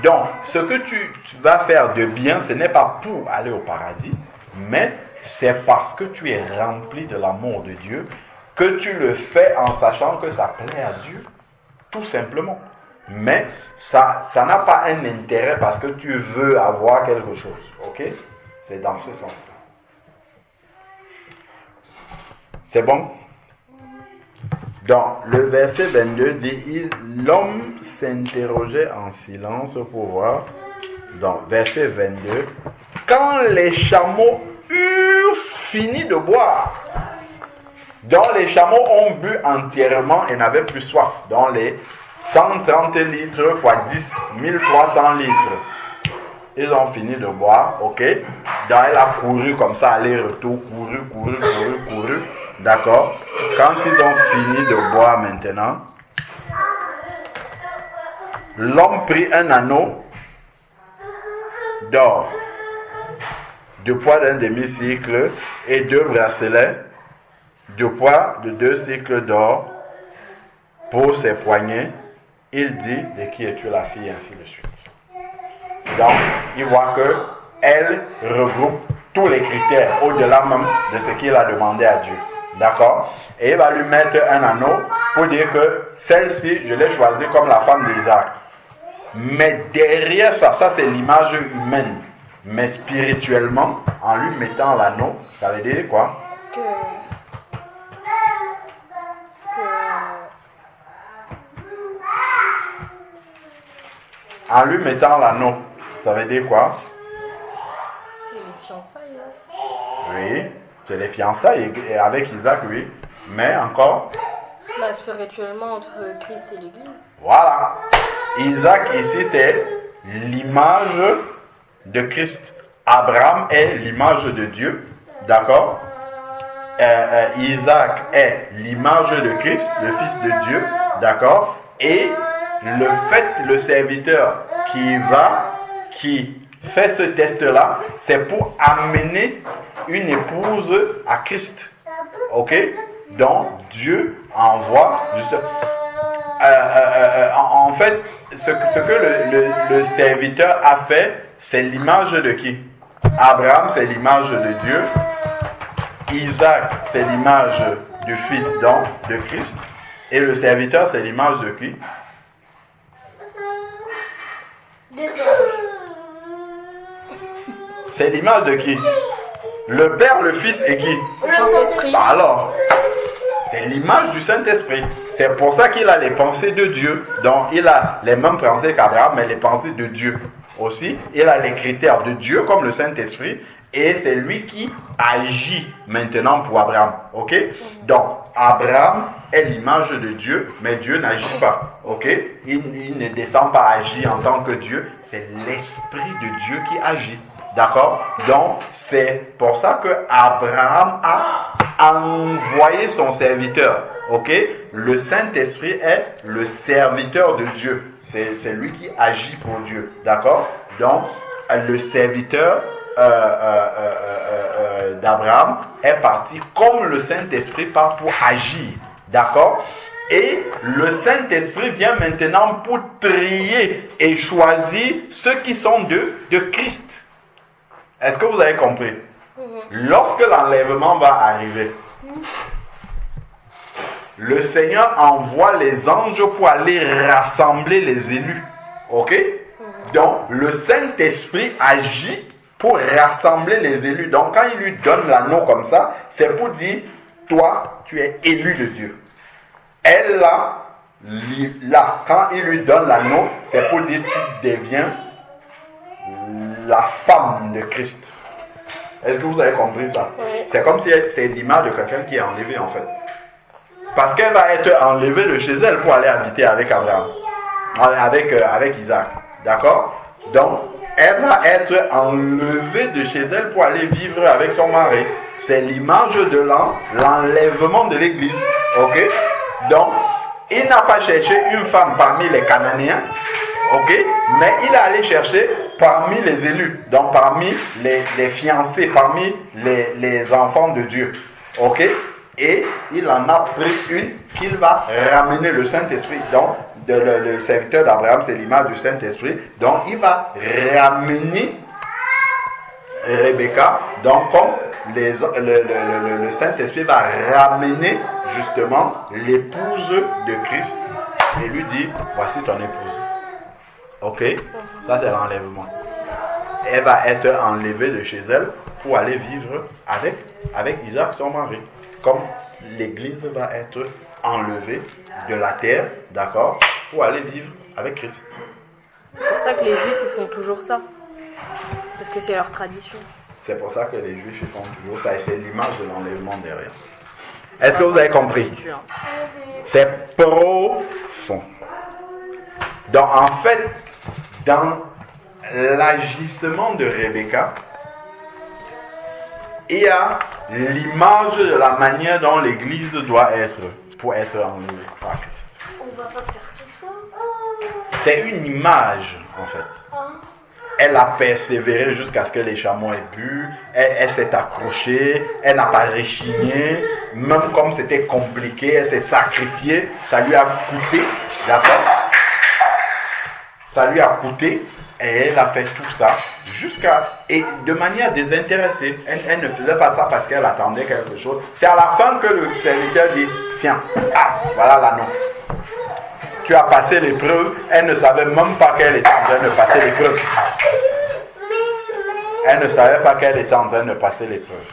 A: Donc, ce que tu vas faire de bien, ce n'est pas pour aller au paradis, mais c'est parce que tu es rempli de l'amour de Dieu que tu le fais en sachant que ça plaît à Dieu, tout simplement. Mais ça n'a pas un intérêt parce que tu veux avoir quelque chose. Ok? C'est dans ce sens-là. C'est bon? Donc, le verset 22 dit, l'homme s'interrogeait en silence pour voir. Donc, verset 22, quand les chameaux eurent fini de boire, donc les chameaux ont bu entièrement et n'avaient plus soif. Donc, les 130 litres x 10, 1300 litres. Ils ont fini de boire, ok? Donc, elle a couru comme ça, aller-retour, couru. D'accord? Quand ils ont fini de boire maintenant, l'homme prit un anneau d'or, de poids d'un demi-cycle, et 2 bracelets de poids de 2 cycles d'or pour ses poignets. Il dit, de qui es-tu la fille, ainsi de suite. Donc, il voit qu'elle regroupe tous les critères, au-delà même de ce qu'il a demandé à Dieu. D'accord? Et il va lui mettre un anneau pour dire que celle-ci, je l'ai choisie comme la femme d'Isaac. Mais derrière ça c'est l'image humaine. Mais spirituellement, en lui mettant l'anneau, ça veut dire quoi? En lui mettant l'anneau, ça veut dire quoi?
C: C'est les fiançailles, hein?
A: Oui, c'est les fiançailles avec Isaac, oui. Mais encore?
C: Là, spirituellement, entre Christ et l'Église.
A: Voilà. Isaac ici, c'est l'image de Christ. Abraham est l'image de Dieu. D'accord? Isaac est l'image de Christ, le Fils de Dieu. D'accord? Et le serviteur qui fait ce test-là, c'est pour amener une épouse à Christ. Ok? Donc, Dieu envoie en fait, ce que le serviteur a fait, c'est l'image de qui? Abraham, c'est l'image de Dieu. Isaac, c'est l'image du Fils de Christ. Et le serviteur, c'est l'image de qui?
B: Des anges.
A: C'est l'image de qui? Le Père, le Fils et qui?
C: Le Saint-Esprit.
A: Alors, c'est l'image du Saint-Esprit. C'est pour ça qu'il a les pensées de Dieu. Donc, il a les mêmes pensées qu'Abraham, mais les pensées de Dieu aussi. Il a les critères de Dieu comme le Saint-Esprit. Et c'est lui qui agit maintenant pour Abraham. Ok? Donc, Abraham est l'image de Dieu, mais Dieu n'agit pas. Ok? Il ne descend pas agir en tant que Dieu. C'est l'Esprit de Dieu qui agit. D'accord? Donc, c'est pour ça que Abraham a envoyé son serviteur. Ok? Le Saint-Esprit est le serviteur de Dieu. C'est lui qui agit pour Dieu. D'accord? Donc, le serviteur d'Abraham est parti comme le Saint-Esprit part pour agir. D'accord? Et le Saint-Esprit vient maintenant pour trier et choisir ceux qui sont de Christ. Est-ce que vous avez compris? Lorsque l'enlèvement va arriver, le Seigneur envoie les anges pour aller rassembler les élus. Ok? Donc, le Saint-Esprit agit pour rassembler les élus. Donc, quand il lui donne l'anneau comme ça, c'est pour dire, toi, tu es élu de Dieu. Elle, là, quand il lui donne l'anneau, c'est pour dire tu deviens la femme de Christ. Est-ce que vous avez compris ça?
B: Oui.
A: C'est comme si c'est l'image de quelqu'un qui est enlevé en fait. Parce qu'elle va être enlevée de chez elle pour aller habiter avec Abraham. Avec Isaac. D'accord? Donc, elle va être enlevée de chez elle pour aller vivre avec son mari. C'est l'image de l'enlèvement de l'église. Ok? Donc, il n'a pas cherché une femme parmi les Cananéens. Ok? Mais il est allé chercher parmi les élus. Donc, parmi les fiancés, parmi les enfants de Dieu. Ok? Et il en a pris une qu'il va ramener le Saint-Esprit. Donc, le serviteur d'Abraham, c'est l'image du Saint-Esprit. Donc, il va ramener Rebecca. Donc, comme le Saint-Esprit va ramener justement l'épouse de Christ et lui dit, voici ton épouse. Ok? Ça, c'est l'enlèvement. Elle va être enlevée de chez elle pour aller vivre avec Isaac, son mari. Comme l'église va être enlevée de la terre, d'accord, pour aller vivre avec Christ.
C: C'est pour ça que les Juifs ils font toujours ça. Parce que c'est leur tradition.
A: C'est pour ça que les Juifs ils font toujours ça. Et c'est l'image de l'enlèvement derrière. Est-ce que vous avez compris? C'est profond. Donc en fait, dans l'agissement de Rebecca, il y a l'image de la manière dont l'église doit être pour être enlevée par Christ.
B: On va pas faire tout ça.
A: C'est une image en fait. Elle a persévéré jusqu'à ce que les chameaux aient bu. Elle s'est accrochée. Elle n'a pas rechigné. Même comme c'était compliqué, elle s'est sacrifiée. Ça lui a coûté. D'accord? Ça lui a coûté. Et elle a fait tout ça et de manière désintéressée. Elle ne faisait pas ça parce qu'elle attendait quelque chose. C'est à la fin que le serviteur dit, tiens, voilà l'anneau. Tu as passé l'épreuve. Elle ne savait même pas qu'elle était en train de passer l'épreuve. Elle ne savait pas qu'elle était en train de passer l'épreuve.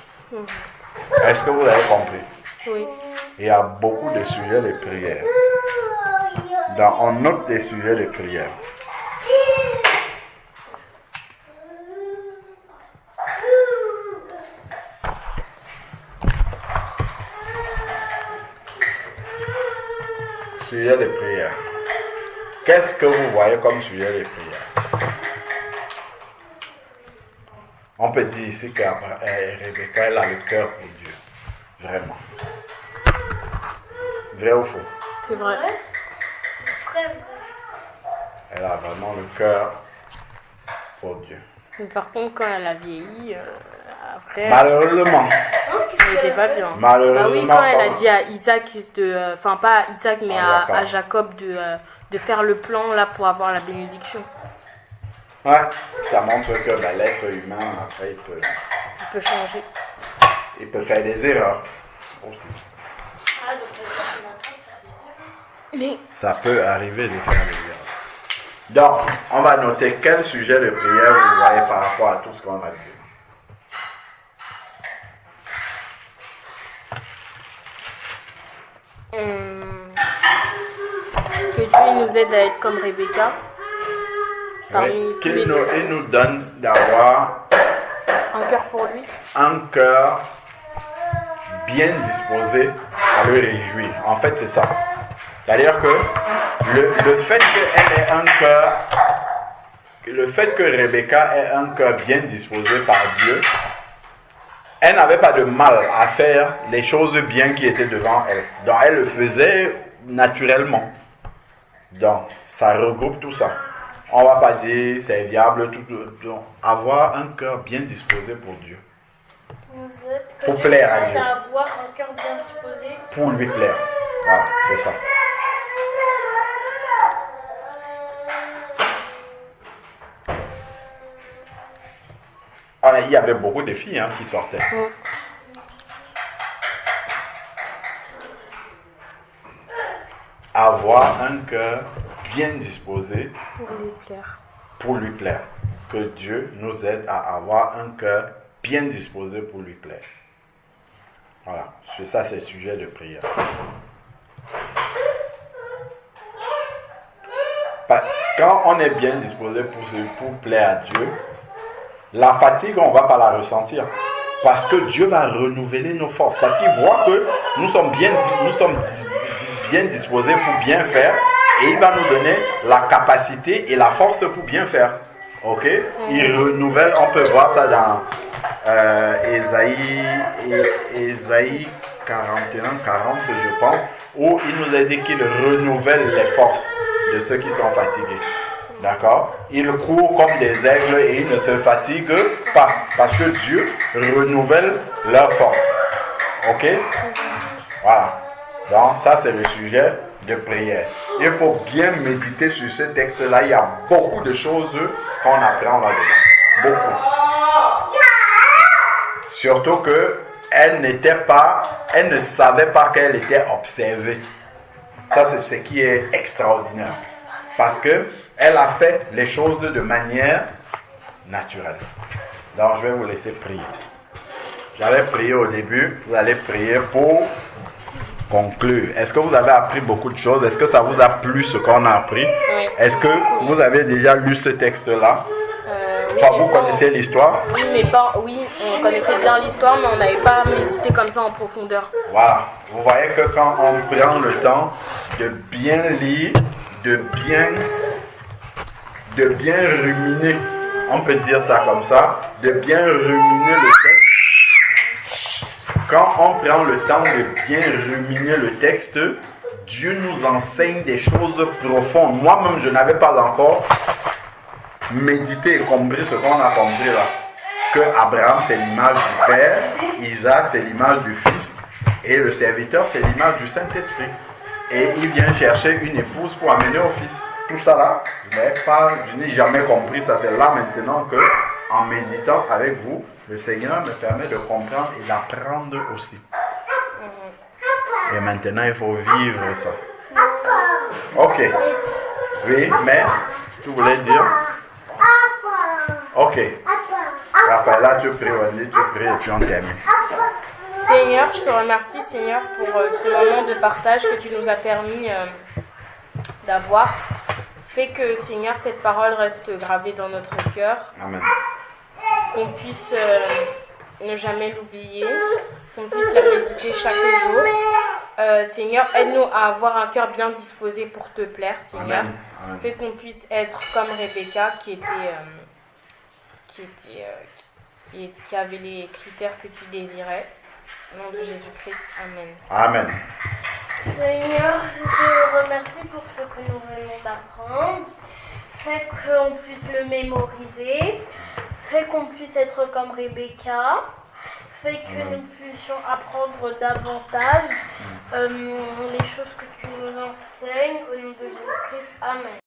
A: Est-ce que vous avez compris?
C: Oui.
A: Il y a beaucoup de sujets de prière. On note des sujets de prière. Sujet de prière. Qu'est-ce que vous voyez comme sujet de prière? On peut dire ici que Rebecca elle a le cœur pour Dieu. Vraiment. Vrai ou faux?
C: C'est vrai.
B: C'est très vrai.
A: Elle a vraiment le cœur pour Dieu.
C: Mais par contre, quand elle a vieilli, après,
A: Malheureusement.
C: elle n'était pas bien.
A: Malheureusement.
C: Bah oui, quand elle a dit à Isaac, enfin pas à Isaac, mais à Jacob de faire le plan là pour avoir la bénédiction.
A: Ouais, ça montre que l'être humain, après,
C: Il peut changer.
A: il peut faire des erreurs aussi.
B: Ah, donc ça veut dire qu'on est en train de faire des erreurs.
C: Mais
A: Ça peut arriver de faire des erreurs. Donc, on va noter quel sujet de prière vous voyez par rapport à tout ce qu'on va dire.
C: que Dieu nous aide à être comme Rebecca.
A: Qu'il nous donne d'avoir
C: un cœur pour lui.
A: Un cœur bien disposé à le réjouir. En fait, c'est ça. C'est-à-dire que le fait qu'elle ait un cœur, le fait que Rebecca ait un cœur bien disposé par Dieu, elle n'avait pas de mal à faire les choses bien qui étaient devant elle. Donc, elle le faisait naturellement. Donc, ça regroupe tout ça. On ne va pas dire c'est viable, tout. Avoir un cœur bien disposé pour Dieu.
B: Vous êtes que
A: Pour
B: Dieu
A: plaire à
B: nous aide
A: Dieu.
B: à avoir un cœur bien disposé.
A: Pour lui plaire. Voilà, c'est ça. Alors, il y avait beaucoup de filles qui sortaient. Avoir un cœur bien disposé
C: Pour lui plaire.
A: pour lui plaire. Que Dieu nous aide à avoir un cœur bien disposé pour lui plaire. Voilà, ça c'est le sujet de prière. Quand on est bien disposé pour plaire à Dieu, la fatigue, on ne va pas la ressentir. Parce que Dieu va renouveler nos forces. Parce qu'il voit que nous sommes bien disposés pour bien faire. Et il va nous donner la capacité et la force pour bien faire. Ok? Il renouvelle, on peut voir ça dans Ésaïe 41, 40, je pense, où il nous a dit qu'il renouvelle les forces de ceux qui sont fatigués. D'accord? Ils courent comme des aigles et ils ne se fatiguent pas. Parce que Dieu renouvelle leur force. Ok? Voilà. Donc, ça, c'est le sujet de prière. Il faut bien méditer sur ce texte-là. Il y a beaucoup de choses qu'on apprend là-dedans. Beaucoup. Surtout que elle ne savait pas qu'elle était observée. Ça, c'est ce qui est extraordinaire. Parce que elle a fait les choses de manière naturelle. Donc, je vais vous laisser prier. J'avais prié au début. Vous allez prier pour conclure. Est-ce que vous avez appris beaucoup de choses? Est-ce que ça vous a plu ce qu'on a appris?
C: Oui.
A: Est-ce que vous avez déjà lu ce texte-là?
C: Oui,
A: Enfin, vous connaissez l'histoire?
C: Oui, mais pas. Oui, on connaissait bien l'histoire, mais on n'avait pas médité comme ça en profondeur.
A: Voilà. Vous voyez que quand on prend le temps de bien lire, de bien ruminer, on peut dire ça comme ça, de bien ruminer le texte. Quand on prend le temps de bien ruminer le texte, Dieu nous enseigne des choses profondes. Moi-même, je n'avais pas encore médité et compris ce qu'on a compris là. Que Abraham, c'est l'image du Père, Isaac, c'est l'image du Fils, et le serviteur, c'est l'image du Saint-Esprit. Et il vient chercher une épouse pour amener au Fils. Tout ça là, je n'ai jamais compris ça. C'est là maintenant que, en méditant avec vous, le Seigneur me permet de comprendre et d'apprendre aussi. Et maintenant, il faut vivre ça. Ok. Oui, mais tu voulais dire? Ok. Raphaël, tu pries, Wendy, tu pries et puis on termine.
C: Seigneur, je te remercie, Seigneur, pour ce moment de partage que tu nous as permis d'avoir. Fais que, Seigneur, cette parole reste gravée dans notre cœur.
A: Amen.
C: Qu'on puisse ne jamais l'oublier, qu'on puisse la méditer chaque jour. Seigneur, aide-nous à avoir un cœur bien disposé pour te plaire, Seigneur.
A: Amen. Amen.
C: Fais qu'on puisse être comme Rebecca qui avait les critères que tu désirais. Au nom de Jésus-Christ, Amen.
A: Amen.
B: Seigneur, je te remercie pour ce que nous venons d'apprendre. Fais qu'on puisse le mémoriser. Fais qu'on puisse être comme Rebecca. Fais que nous puissions apprendre davantage les choses que tu nous enseignes. Au nom de Jésus-Christ, Amen.